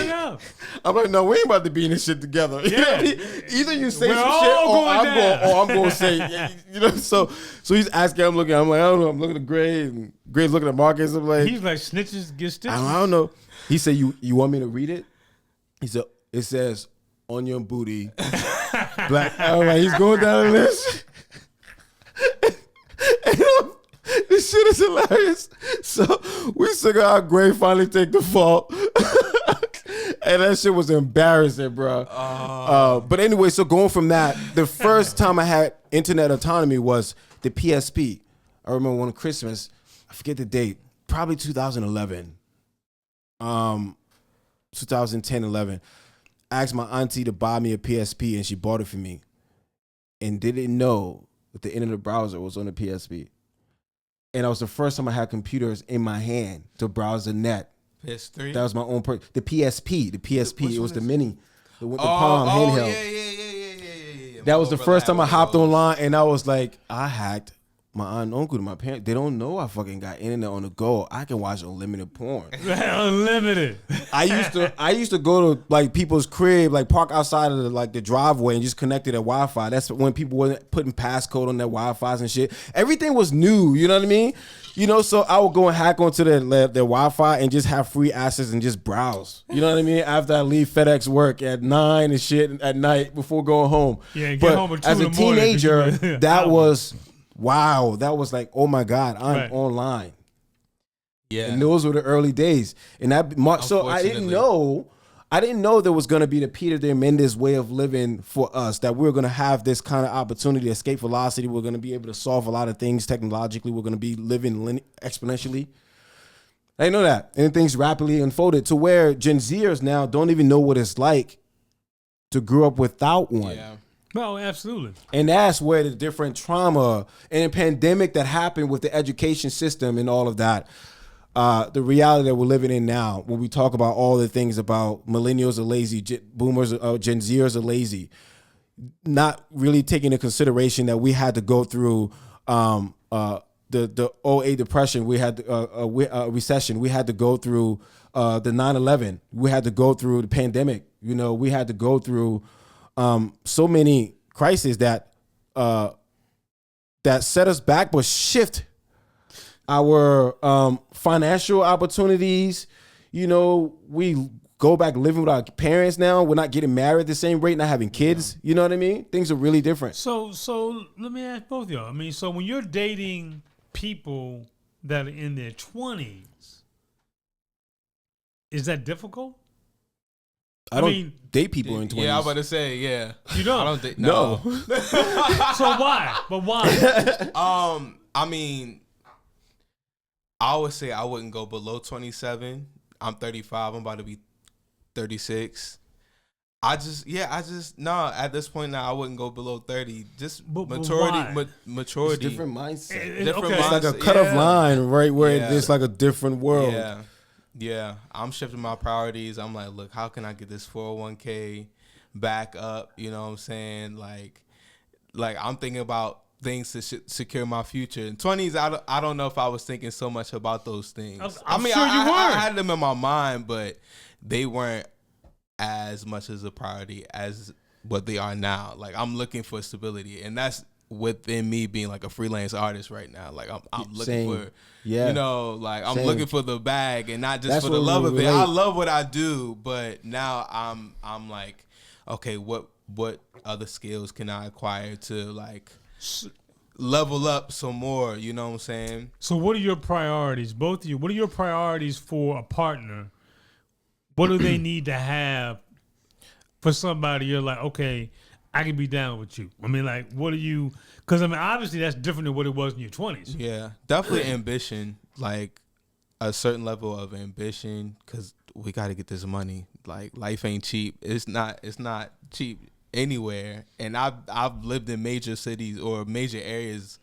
I'm like, no, we ain't about to be in this shit together. Yeah. Either you say some shit or I'm going to say, So he's asking, I'm looking. I'm like, I don't know. I'm looking at Gray, and Gray's looking at Marcus. I'm like, he's like, snitches get stitches. I don't know. He said, you want me to read it? He said, it says, on your booty. Black. I'm like, he's going down the list. This shit is hilarious. So we took out Gray finally take the fall. And that shit was embarrassing, bro. But anyway, so going from that, the first time I had internet autonomy was the PSP. I remember one Christmas, I forget the date, probably 2011. 2010, 11. I asked my auntie to buy me a PSP and she bought it for me. And didn't know that the internet browser was on the PSP. And that was the first time I had computers in my hand to browse the net. PS3? That was my own the PSP. The PSP. It was the mini. The Palm handheld. Yeah. That was the first time I hopped online and I was like, I hacked my aunt and uncle to my parents. They don't know I fucking got internet on the go. I can watch unlimited porn. Unlimited. I used to go to like people's crib, like park outside of the driveway and just connect to their Wi-Fi. That's when people wasn't putting passcode on their Wi-Fi's and shit. Everything was new, you know what I mean? So I would go and hack onto their Wi-Fi and just have free access and just browse. You know what I mean? After I leave FedEx work at 9 and shit at night before going home. Yeah, but home at 2 as a in the morning, teenager, that was wow. That was like, oh my God, I'm online. Yeah, and those were the early days. And so I didn't know there was going to be the Peter De Mendes way of living for us, that we were going to have this kind of opportunity, escape velocity. We're going to be able to solve a lot of things technologically. We're going to be living exponentially. I didn't know that. And things rapidly unfolded to where Gen Zers now don't even know what it's like to grow up without one. Yeah. No, absolutely. And that's where the different trauma and the pandemic that happened with the education system and all of that, the reality that we're living in now, when we talk about all the things about millennials are lazy, boomers, Gen Zers are lazy, not really taking into consideration that we had to go through the '08 depression, we had a recession, we had to go through the 9/11, we had to go through the pandemic. You know, we had to go through so many crises that set us back, but shift our financial opportunities. You know, we go back living with our parents now. We're not getting married at the same rate, not having kids. You know what I mean? Things are really different. So let me ask both of y'all. I mean, so when you're dating people that are in their 20s, is that difficult? I don't date people in 20s. Yeah, I was about to say, yeah. You don't? I don't think, No. So why? But why? I mean, I would say I wouldn't go below 27. I'm 35. I'm about to be 36. At this point now, I wouldn't go below 30. Just maturity. It's different mindset. Different It's like a mindset, cutoff line, right? Where Yeah. it's like a different world. Yeah. I'm shifting my priorities. I'm like, look, how can I get this 401k back up? You know what I'm saying? Like I'm thinking about things to secure my future. In 20s, I don't know if I was thinking so much about those things. I'm sure you were. I had them in my mind, but they weren't as much as a priority as what they are now. Like, I'm looking for stability, and that's within me being like a freelance artist right now. Like, I'm looking for, you know, like I'm looking for the bag and not just for the love of it. I love what I do, but now I'm like, okay, what other skills can I acquire to like level up some more? You know what I'm saying? So what are your priorities, both of you? What are your priorities for a partner? What do they need to have for somebody you're like, okay, I can be down with you? I mean, like, what are you? Because, I mean, obviously that's different than what it was in your 20s. Yeah, definitely ambition, like a certain level of ambition, because we got to get this money. Like, life ain't cheap. It's not cheap anywhere. And I've lived in major cities or major areas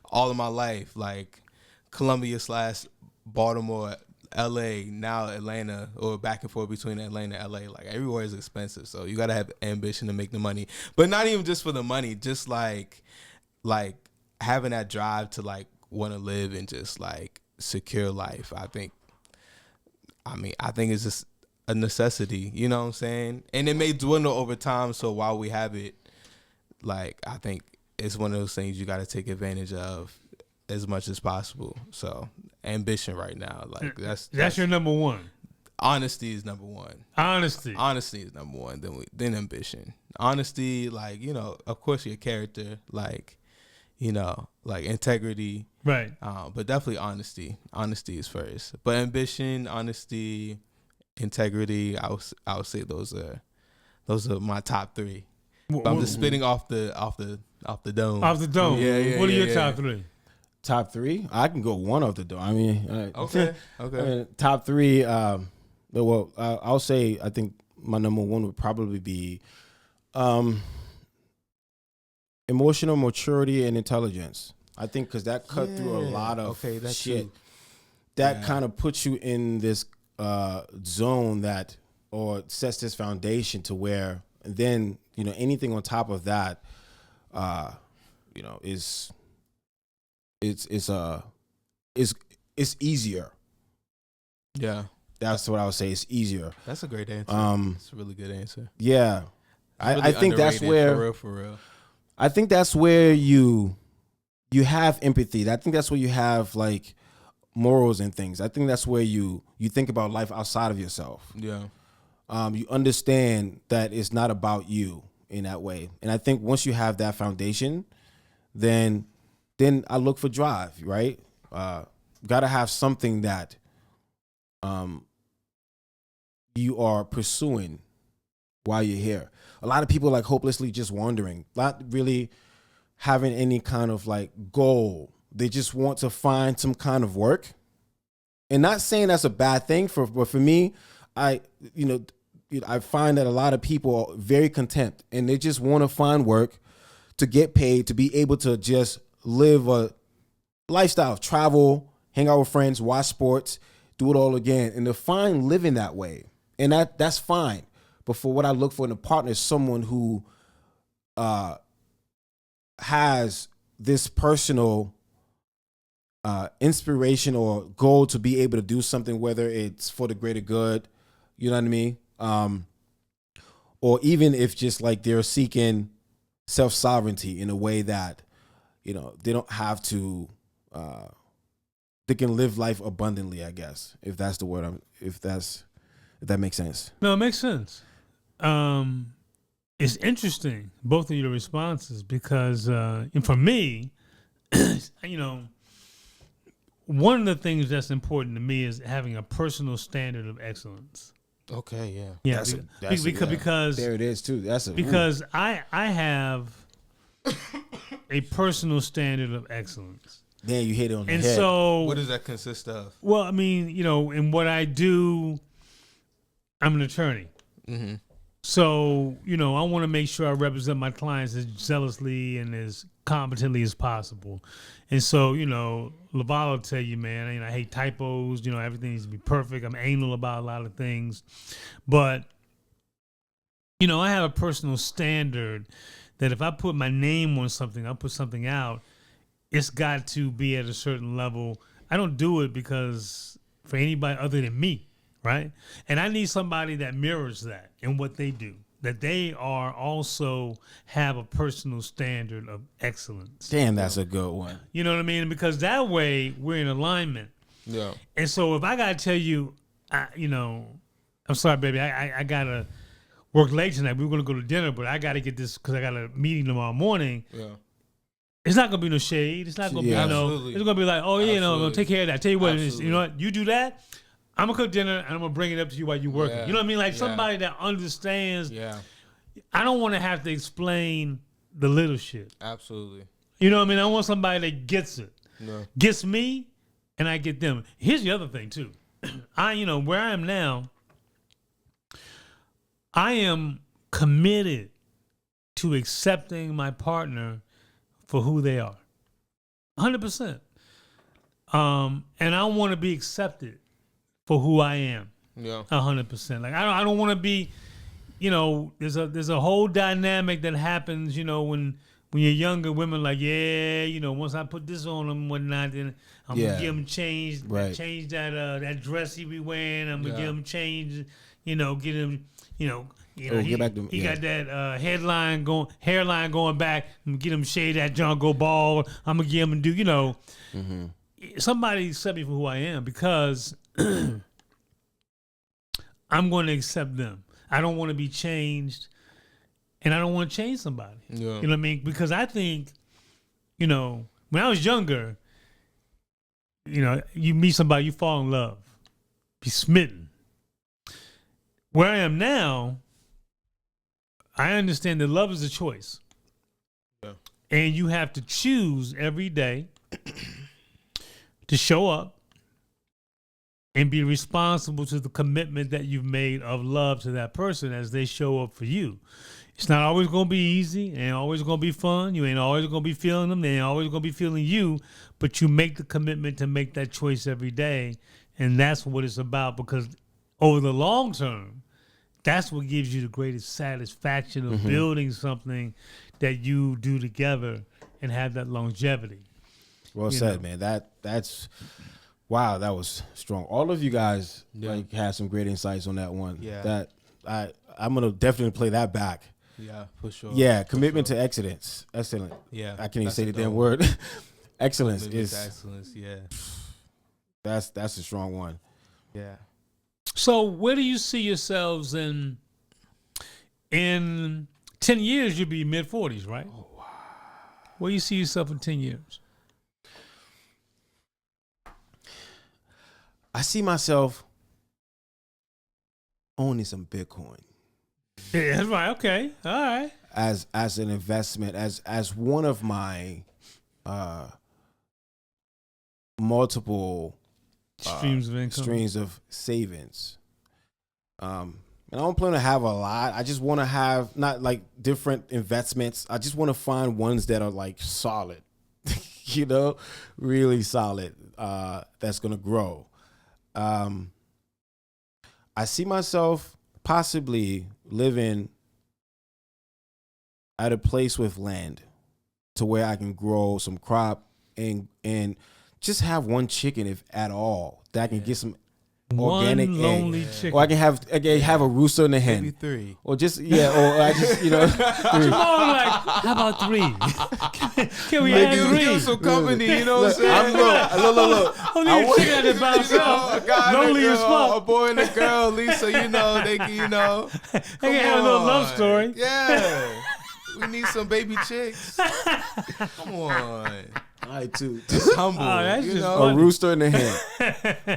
all of my life, like Columbia / Baltimore, LA, now Atlanta, or back and forth between Atlanta and LA. Like, everywhere is expensive, so you gotta have ambition to make the money. But not even just for the money, just like having that drive to like want to live and just like secure life. I think it's just a necessity. You know what I'm saying? And it may dwindle over time. So while we have it, like, I think it's one of those things you got to take advantage of as much as possible. So ambition right now, like that's your number one. Honesty is number one. Honesty is number one. Then ambition. Honesty, like, you know, of course your character, like, you know, like integrity, right? But definitely honesty. Honesty is first. But ambition, honesty, integrity, I would say those are my top three. But I'm just spitting off the dome. Off the dome. Yeah. What are your top three? Top three? I can go one off the door. I mean, okay. I mean, top three. Well, I'll say I think my number one would probably be emotional maturity and intelligence. I think because that cut through a lot of shit. Too. That kind of puts you in this zone that, or sets this foundation to where then, you know, anything on top of that, you know, is easier. Yeah, that's what I would say. It's easier. That's a great answer. It's a really good answer. Yeah, really I think that's where for real. I think that's where you have empathy. I think that's where you have like morals and things. I think that's where you think about life outside of yourself. Yeah. You understand that it's not about you in that way. And I think once you have that foundation, then I look for drive, right? Got to have something that you are pursuing while you're here. A lot of people like hopelessly just wandering, not really having any kind of like goal. They just want to find some kind of work And not saying that's a bad thing but for me, I find that a lot of people are very content and they just want to find work to get paid, to be able to just live a lifestyle, travel, hang out with friends, watch sports, do it all again. And they're fine living that way. And that's fine. But for what I look for in a partner is someone who has this personal inspiration or goal to be able to do something, whether it's for the greater good, you know what I mean? Or even if just like they're seeking self-sovereignty in a way that, they don't have to, they can live life abundantly, I guess, if that's the word, if that makes sense. No, it makes sense. It's interesting, both of your responses, because and for me, one of the things that's important to me is having a personal standard of excellence. Okay, yeah. Yeah, because there it is too. Because I have a personal standard of excellence. Then you hit it on the and head. So what does that consist of? Well, I mean, in what I do, I'm an attorney. Mm-hmm. So, I want to make sure I represent my clients as zealously and as competently as possible. And so, Laval will tell you, man, I hate typos. Everything needs to be perfect. I'm anal about a lot of things. But, I have a personal standard that if I put my name on something, I'll put something out, it's got to be at a certain level. I don't do it because for anybody other than me. Right. And I need somebody that mirrors that in what they do, that they are also have a personal standard of excellence. Damn, that's a good one. You know what I mean? Because that way we're in alignment. Yeah. And so if I got to tell you, I'm sorry, baby, I got to work late tonight. We were going to go to dinner, but I got to get this because I got a meeting tomorrow morning. Yeah. It's not going to be no shade. It's not going to be, it's going to be like, oh, yeah, I'm take care of that. I tell you what, you know what, you do that. I'm going to cook dinner, and I'm going to bring it up to you while you're working. You know what I mean? Like somebody that understands. Yeah. I don't want to have to explain the little shit. Absolutely. You know what I mean? I want somebody that gets it. No. Gets me, and I get them. Here's the other thing, too. Where I am now, I am committed to accepting my partner for who they are. 100%. And I want to be accepted for who I am. Yeah. 100%. Like I don't want to be, there's a whole dynamic that happens, when you're younger, women like, once I put this on them and whatnot, then I'm gonna give them change that dress he be wearing. I'm gonna give him change, get him, he got that hairline going back. I'm gonna get him shade that John go bald. I'm gonna give him Mm-hmm. Somebody accept me for who I am because I'm going to accept them. I don't want to be changed, and I don't want to change somebody. Yeah. You know what I mean? Because I think, when I was younger, you meet somebody, you fall in love, be smitten. Where I am now, I understand that love is a choice. Yeah. And you have to choose every day to show up and be responsible to the commitment that you've made of love to that person as they show up for you. It's not always going to be easy. It ain't always going to be fun. You ain't always going to be feeling them. They ain't always going to be feeling you. But you make the commitment to make that choice every day. And that's what it's about, because over the long term, that's what gives you the greatest satisfaction of building something that you do together and have that longevity. Well said, man. That's wow, that was strong. All of you guys had some great insights on that one. Yeah. I'm gonna definitely play that back. Yeah, for sure. Yeah, commitment to excellence. Excellent. Yeah. I can't even say the damn word. Excellence Commitment is to excellence, yeah. That's a strong one. Yeah. So where do you see yourselves in 10 years? You'll be mid-40s, right? Oh, wow. Where do you see yourself in 10 years? I see myself owning some Bitcoin. Yeah, that's right. Okay. All right. As an investment, as one of my multiple streams of income. streams of savings. And I don't plan to have a lot. I just want to have not like different investments. I just want to find ones that are like solid, really solid. That's gonna grow. I see myself possibly living at a place with land to where I can grow some crop and just have one chicken, if at all, that I can get some organic one lonely egg. chicken. Or I can have a rooster and a hen. Maybe 3. Or just or I just three. Jamal, like, how about 3? Can we Maybe have we 3? give some company, you know what I'm saying? Look. Only a chicken at the bounce A guy and lonely a as girl, a fuck. boy and a girl, Lisa, they can, They can have a little love story. Yeah. We need some baby chicks. Come on. I too. Just humble. Oh, that's you just know? funny. A rooster and a hen.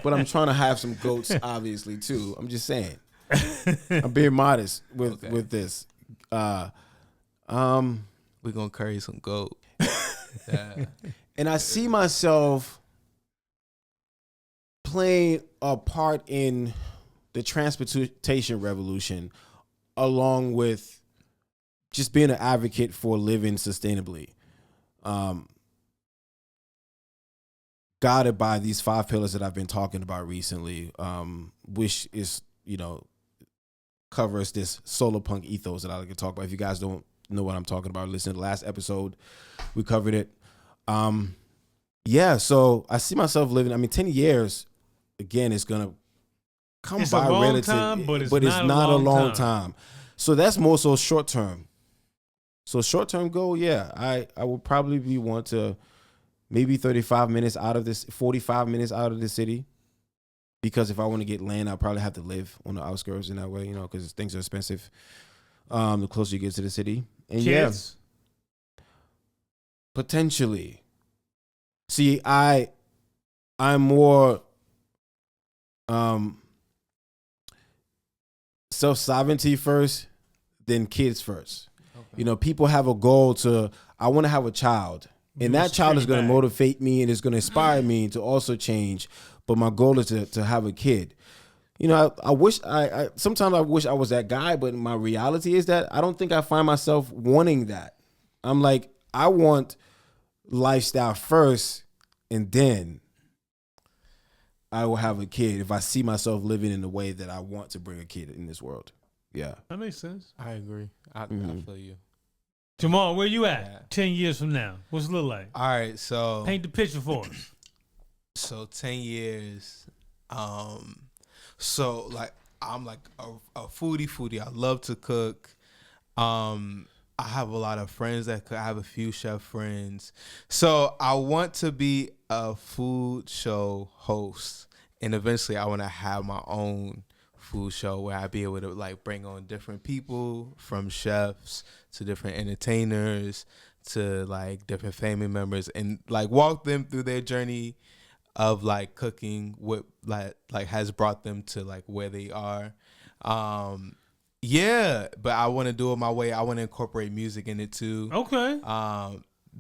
But I'm trying to have some goats, obviously, too. I'm just saying. I'm being modest with this. We're gonna curry some goat. Yeah. And I see myself playing a part in the transportation revolution, along with just being an advocate for living sustainably. Guided by these 5 pillars that I've been talking about recently, which is, covers this solar punk ethos that I like to talk about. If you guys don't know what I'm talking about, listen to the last episode. We covered it. So I see myself living, 10 years, again, it's going to come It's by a long relative, time, but it's not a long time. So that's more so short term. So short term goal, I would probably want to maybe 35 minutes out of this, 45 minutes out of the city. Because if I want to get land, I'll probably have to live on the outskirts in that way, because things are expensive the closer you get to the city. And Kids? Potentially. See, I'm more self-sovereignty first than kids first. Okay. People have a goal I want to have a child. And that child is going to motivate me and is going to inspire me to also change. But my goal is to have a kid. I wish sometimes I wish I was that guy, but my reality is that I don't think I find myself wanting that. I'm like, I want lifestyle first, and then I will have a kid if I see myself living in the way that I want to bring a kid in this world. Yeah. That makes sense. I agree. I feel you. Jamal, where you at? Yeah. 10 years from now. What's it look like? All right, so Paint the picture for us. So 10 years. So like I'm like a foodie. I love to cook. I have a lot of friends that cook. I have a few chef friends. So I want to be a food show host, and eventually I want to have my own food show where I be able to like bring on different people, from chefs to different entertainers to like different family members, and like walk them through their journey of like cooking, what like has brought them to like where they are. But I want to do it my way. I want to incorporate music in it too. Okay.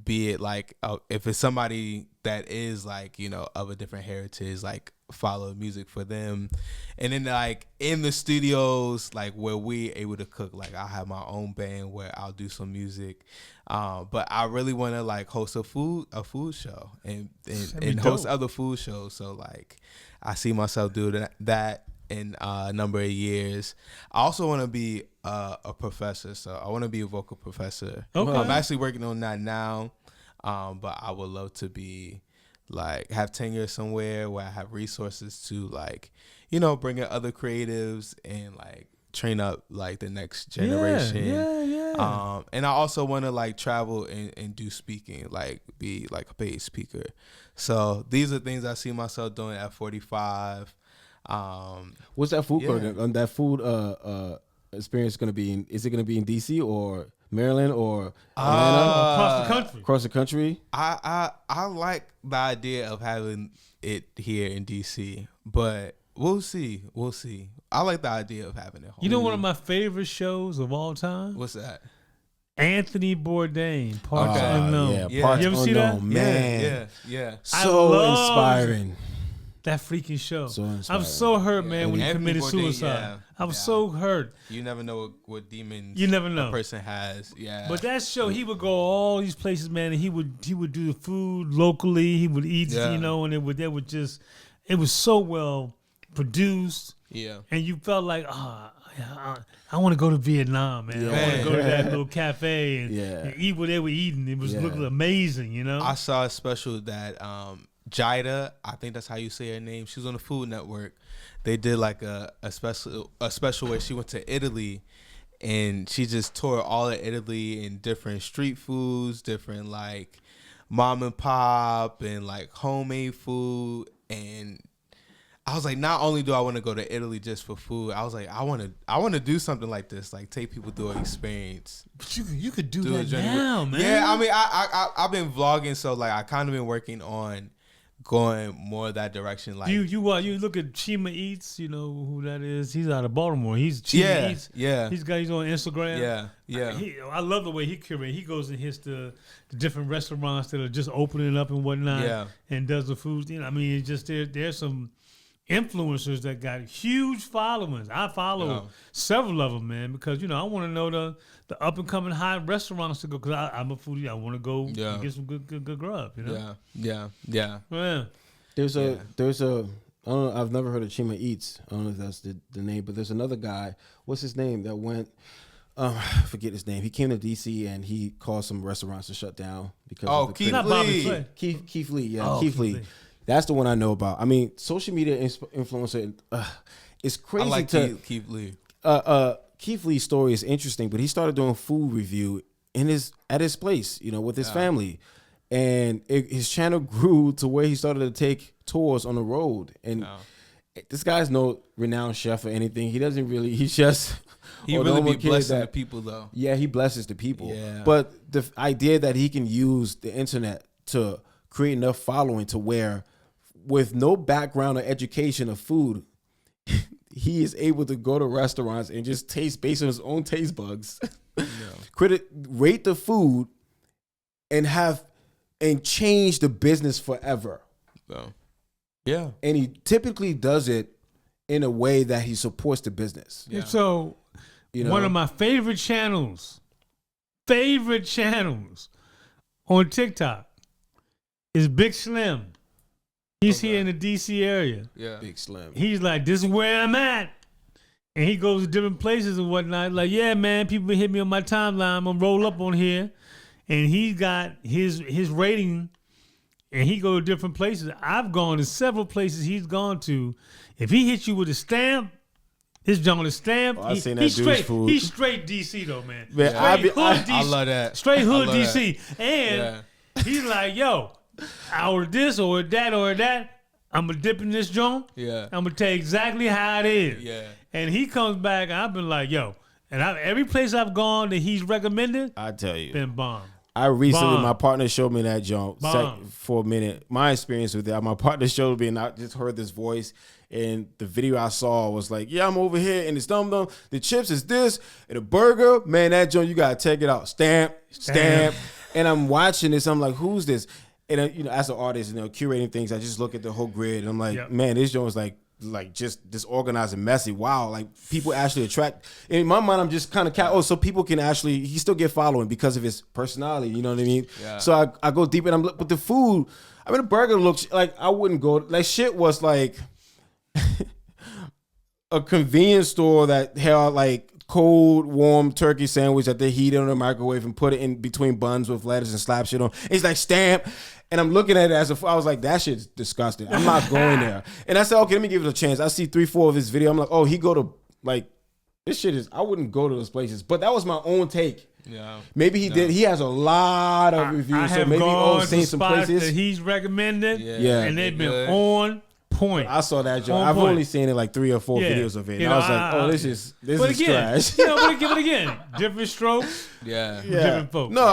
Be it like if it's somebody that is like of a different heritage, like follow music for them. And then like in the studios, like where we able to cook, like I'll have my own band where I'll do some music. But I really want to like host a food show and host other food shows. So like I see myself do that in a number of years. I also want to be a professor. So I want to be a vocal professor. Okay. I'm actually working on that now. But I would love to be like have tenure somewhere where I have resources to like, bring in other creatives and like train up like the next generation. Yeah. And I also want to like travel and do speaking, like be like a paid speaker. So these are things I see myself doing at 45. What's that food program? That food experience going to be in? Is it going to be in DC or Maryland or Atlanta? Across the country. I like the idea of having it here in DC, but we'll see. I like the idea of having it home. One of my favorite shows of all time? What's that? Anthony Bourdain, Parts Unknown. Yeah, Parts You ever see that? Man. Yeah. So inspiring. that freaking show. So I'm inspiring. so hurt, man, when he And committed people think- suicide. I was so hurt. You never know what demons You never know. a person has. Yeah. But that show, he would go all these places, man, and he would do the food locally. He would eat, Yeah. you know, and it was so well produced, yeah. and you felt like, I want to go to Vietnam, man. I want to go to that little cafe and eat what they were eating. It was looking amazing, you know. I saw a special that Jida, I think that's how you say her name. She was on the Food Network. They did like a special where she went to Italy, and she just toured all of Italy and different street foods, different like mom and pop and like homemade food. And I was like, not only do I want to go to Italy just for food, I was like, I want to do something like this, like take people through an experience. But you could do a that journey. now, man. Yeah, I mean, I've been vlogging, so like I kind of been working on going more that direction. Like you look at Chima Eats, you know who that is? He's out of Baltimore. He's Chima Eats. Yeah. He's on Instagram. Yeah. I love the way he curates. He goes and hits the different restaurants that are just opening up and whatnot. Yeah. And does the food. You know, I mean, it's just there's some influencers that got huge followings. I follow several of them, man, because I want to know the up and coming hot restaurants to go. Because I'm a foodie. I want to go and get some good grub. You know. Yeah. There's a I don't know, I've never heard of Chima Eats. I don't know if that's the name, but there's another guy. What's his name that went? I forget his name. He came to DC and he caused some restaurants to shut down because of the Keith Not Bobby Flay. Keith Lee. Yeah, Oh, Keith Lee. Lee. That's the one I know about. I mean, social media influencer. It's crazy I like Keith Lee. Keith Lee's story is interesting, but he started doing food review at his place, with his family, and his channel grew to where he started to take tours on the road. And this guy's no renowned chef or anything. He doesn't really. He's just He really be blessing the people though. Yeah, he blesses the people. Yeah. But the idea that he can use the internet to create enough following to where, with no background or education of food, he is able to go to restaurants and just taste based on his own taste bugs, rate the food, and change the business forever. So, yeah. And he typically does it in a way that he supports the business. Yeah. So, one of my favorite channels on TikTok is Big Slim. He's here in the DC area. Yeah. Big Slim. He's like, this is where I'm at. And he goes to different places and whatnot. Like, yeah, man, people hit me on my timeline. I'm going to roll up on here. And he got his rating, and he go to different places. I've gone to several places he's gone to. If he hits you with a stamp, his joint is stamped. I seen that dude's straight, food. He's straight DC, though, man. Man, Straight hood DC. I love that. Straight hood I love DC. And he's like, yo, I order this or that. I'm going to dip in this joint. Yeah. I'm going to tell you exactly how it is. Yeah. And he comes back, and I've been like, yo. And every place I've gone that he's recommended, I tell you. been bomb. I recently, Bomb. my partner showed me that jump Bomb. for a minute. My experience with that, my partner showed me, and I just heard this voice, and the video I saw was like, yeah, I'm over here, and it's dum-dum, the chips is this, and the burger, man, that joint, you got to check it out. Stamp. And I'm watching this, I'm like, who's this? And, as an artist, curating things, I just look at the whole grid, and I'm like, man, this joint was like just disorganized and messy. Wow, like people actually attract. In my mind, I'm just kind of so people can actually he still get following because of his personality. You know what I mean? Yeah. So I go deep and but the food. I mean, the burger looks like I wouldn't go. Like shit was like a convenience store that had like cold, warm turkey sandwich that they heat in the microwave and put it in between buns with lettuce and slap shit on. It's like stamp. And I'm looking at it I was like, that shit's disgusting. I'm not going there. And I said, okay, let me give it a chance. I see 3-4 of his video. I'm like, oh, he go to like, this shit is, I wouldn't go to those places. But that was my own take. Yeah. Maybe he did. He has a lot of reviews. I have so maybe gone seen to some spots places. that he's recommended, Yeah. and they've been Good. on point. I saw that joke. On I've point. only seen it like 3 or 4 videos of it. And I was like, oh, this is but again, trash. but again, different strokes, Yeah. different folks. No,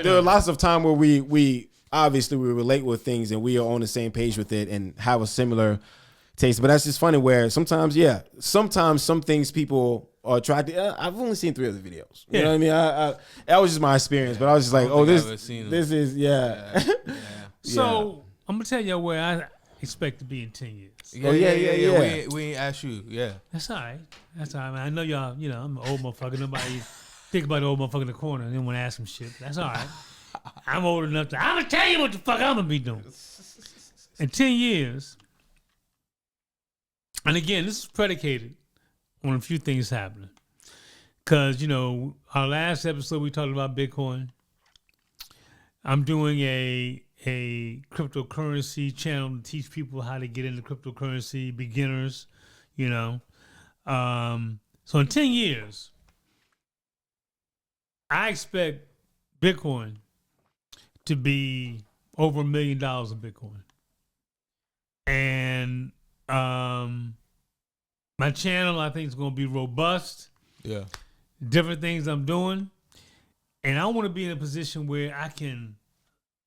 there are lots of time where we obviously we relate with things and we are on the same page with it and have a similar taste. But that's just funny where sometimes some things people are attracted. I've only seen 3 other videos. You know what I mean? I that was just my experience. But I was just like, oh, this is Yeah. So I'm gonna tell you where expect to be in 10 years? Yeah. We ain't asked you. Yeah. That's all right. That's all right, man. I know y'all, I'm an old motherfucker. Nobody think about the old motherfucker in the corner and then want to ask him shit. That's all right. I'm old enough I'm going to tell you what the fuck I'm going to be doing. In 10 years, and again, this is predicated on a few things happening. Because, our last episode, we talked about Bitcoin. I'm doing a cryptocurrency channel to teach people how to get into cryptocurrency, beginners, So in 10 years, I expect Bitcoin to be over $1 million in Bitcoin. And my channel, I think, is going to be robust. Yeah. Different things I'm doing. And I want to be in a position where I can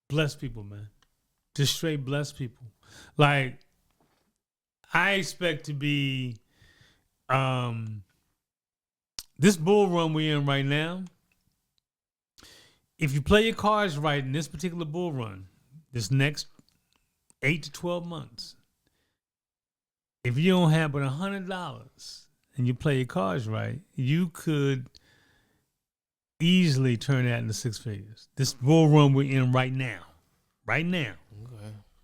bless people, man. Just straight bless people. Like, I expect to be this bull run we're in right now. If you play your cards right in this particular bull run, this next 8 to 12 months, if you don't have but $100 and you play your cards right, you could easily turn that into six figures. This bull run we're in right now. Okay.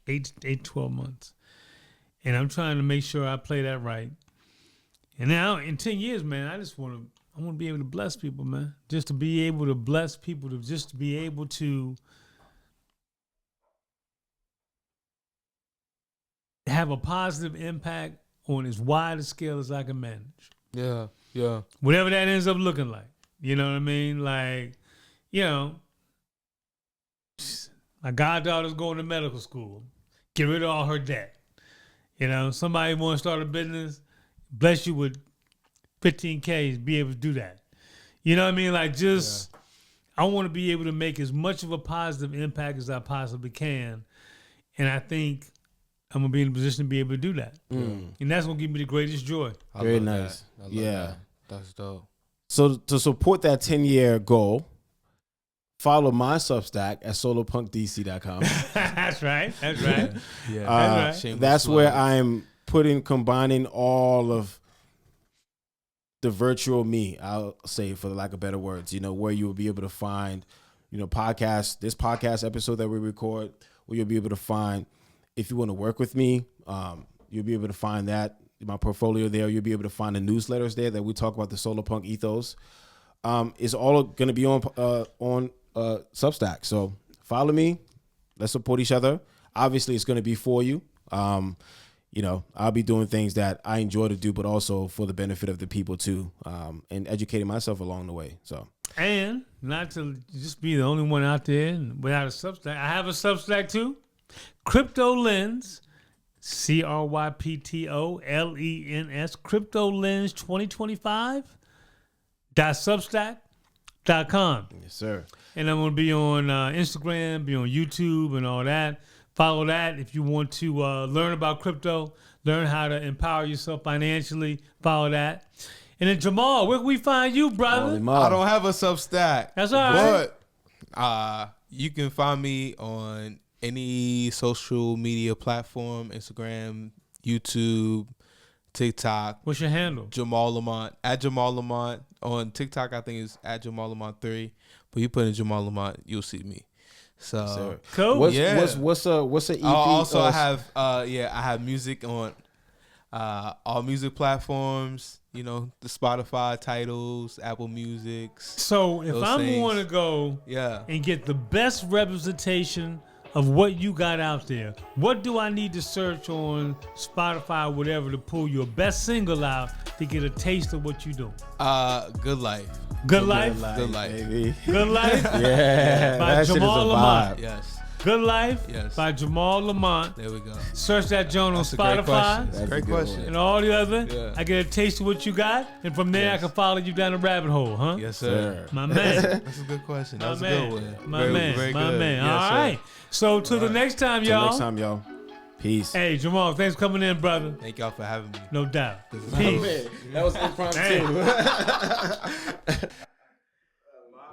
8 to 12 months. And I'm trying to make sure I play that right. And now in 10 years, man, I want to be able to bless people, man. Just to be able to bless people, just to be able to have a positive impact on as wide a scale as I can manage. Yeah. Whatever that ends up looking like. You know what I mean? Like, my goddaughter's going to medical school. Get rid of all her debt. Somebody want to start a business, bless you with 15K, be able to do that. You know what I mean? Like, I want to be able to make as much of a positive impact as I possibly can. And I think I'm going to be in a position to be able to do that. And that's going to give me the greatest joy. Very nice. That. That's dope. So to support that 10-year goal, follow my Substack at solopunkdc.com. That's right. Yeah. That's where I'm combining all of the virtual me, I'll say, for the lack of better words, where you will be able to find, this podcast episode that we record, where you'll be able to find, if you want to work with me, you'll be able to find that, my portfolio there. You'll be able to find the newsletters there that we talk about the Solar Punk ethos. It's all going to be on Substack. So follow me. Let's support each other. Obviously, it's going to be for you. I'll be doing things that I enjoy to do, but also for the benefit of the people too, and educating myself along the way. So, and not to just be the only one out there without a Substack. I have a Substack too. Crypto Lens, CryptoLens, Crypto Lens 2025.substack.com. Yes, sir. And I'm going to be on Instagram, be on YouTube and all that. Follow that if you want to learn about crypto, learn how to empower yourself financially. Follow that. And then Jamal, where can we find you, brother? I don't have a Substack. That's all right. But you can find me on any social media platform, Instagram, YouTube, TikTok. What's your handle? Jamal Lamont, at Jamal Lamont. On TikTok, I think it's at Jamal Lamont 3. But you put in Jamal Lamont, you'll see me. So cool. What's a EP? Also, I have music on all music platforms. The Spotify titles, Apple Music. So if I want to go and get the best representation of what you got out there, what do I need to search on Spotify or whatever to pull your best single out to get a taste of what you do? Good Life. Good Life? Good Life. Baby. Good Life? Yeah. By Jamal Lamont. Yes. Good Life by Jamal Lamont. There we go. Search that joint on Spotify. That's a great question. And all the other. Yeah. I get a taste of what you got, and from there I can follow you down the rabbit hole, huh? Yes, sir. My man. That's a good question. That was a good one. My man. Very good. Yes, all sir. right. So till the next time, y'all. Peace. Hey, Jamal, thanks for coming in, brother. Thank y'all for having me. No doubt. Peace. That was impromptu.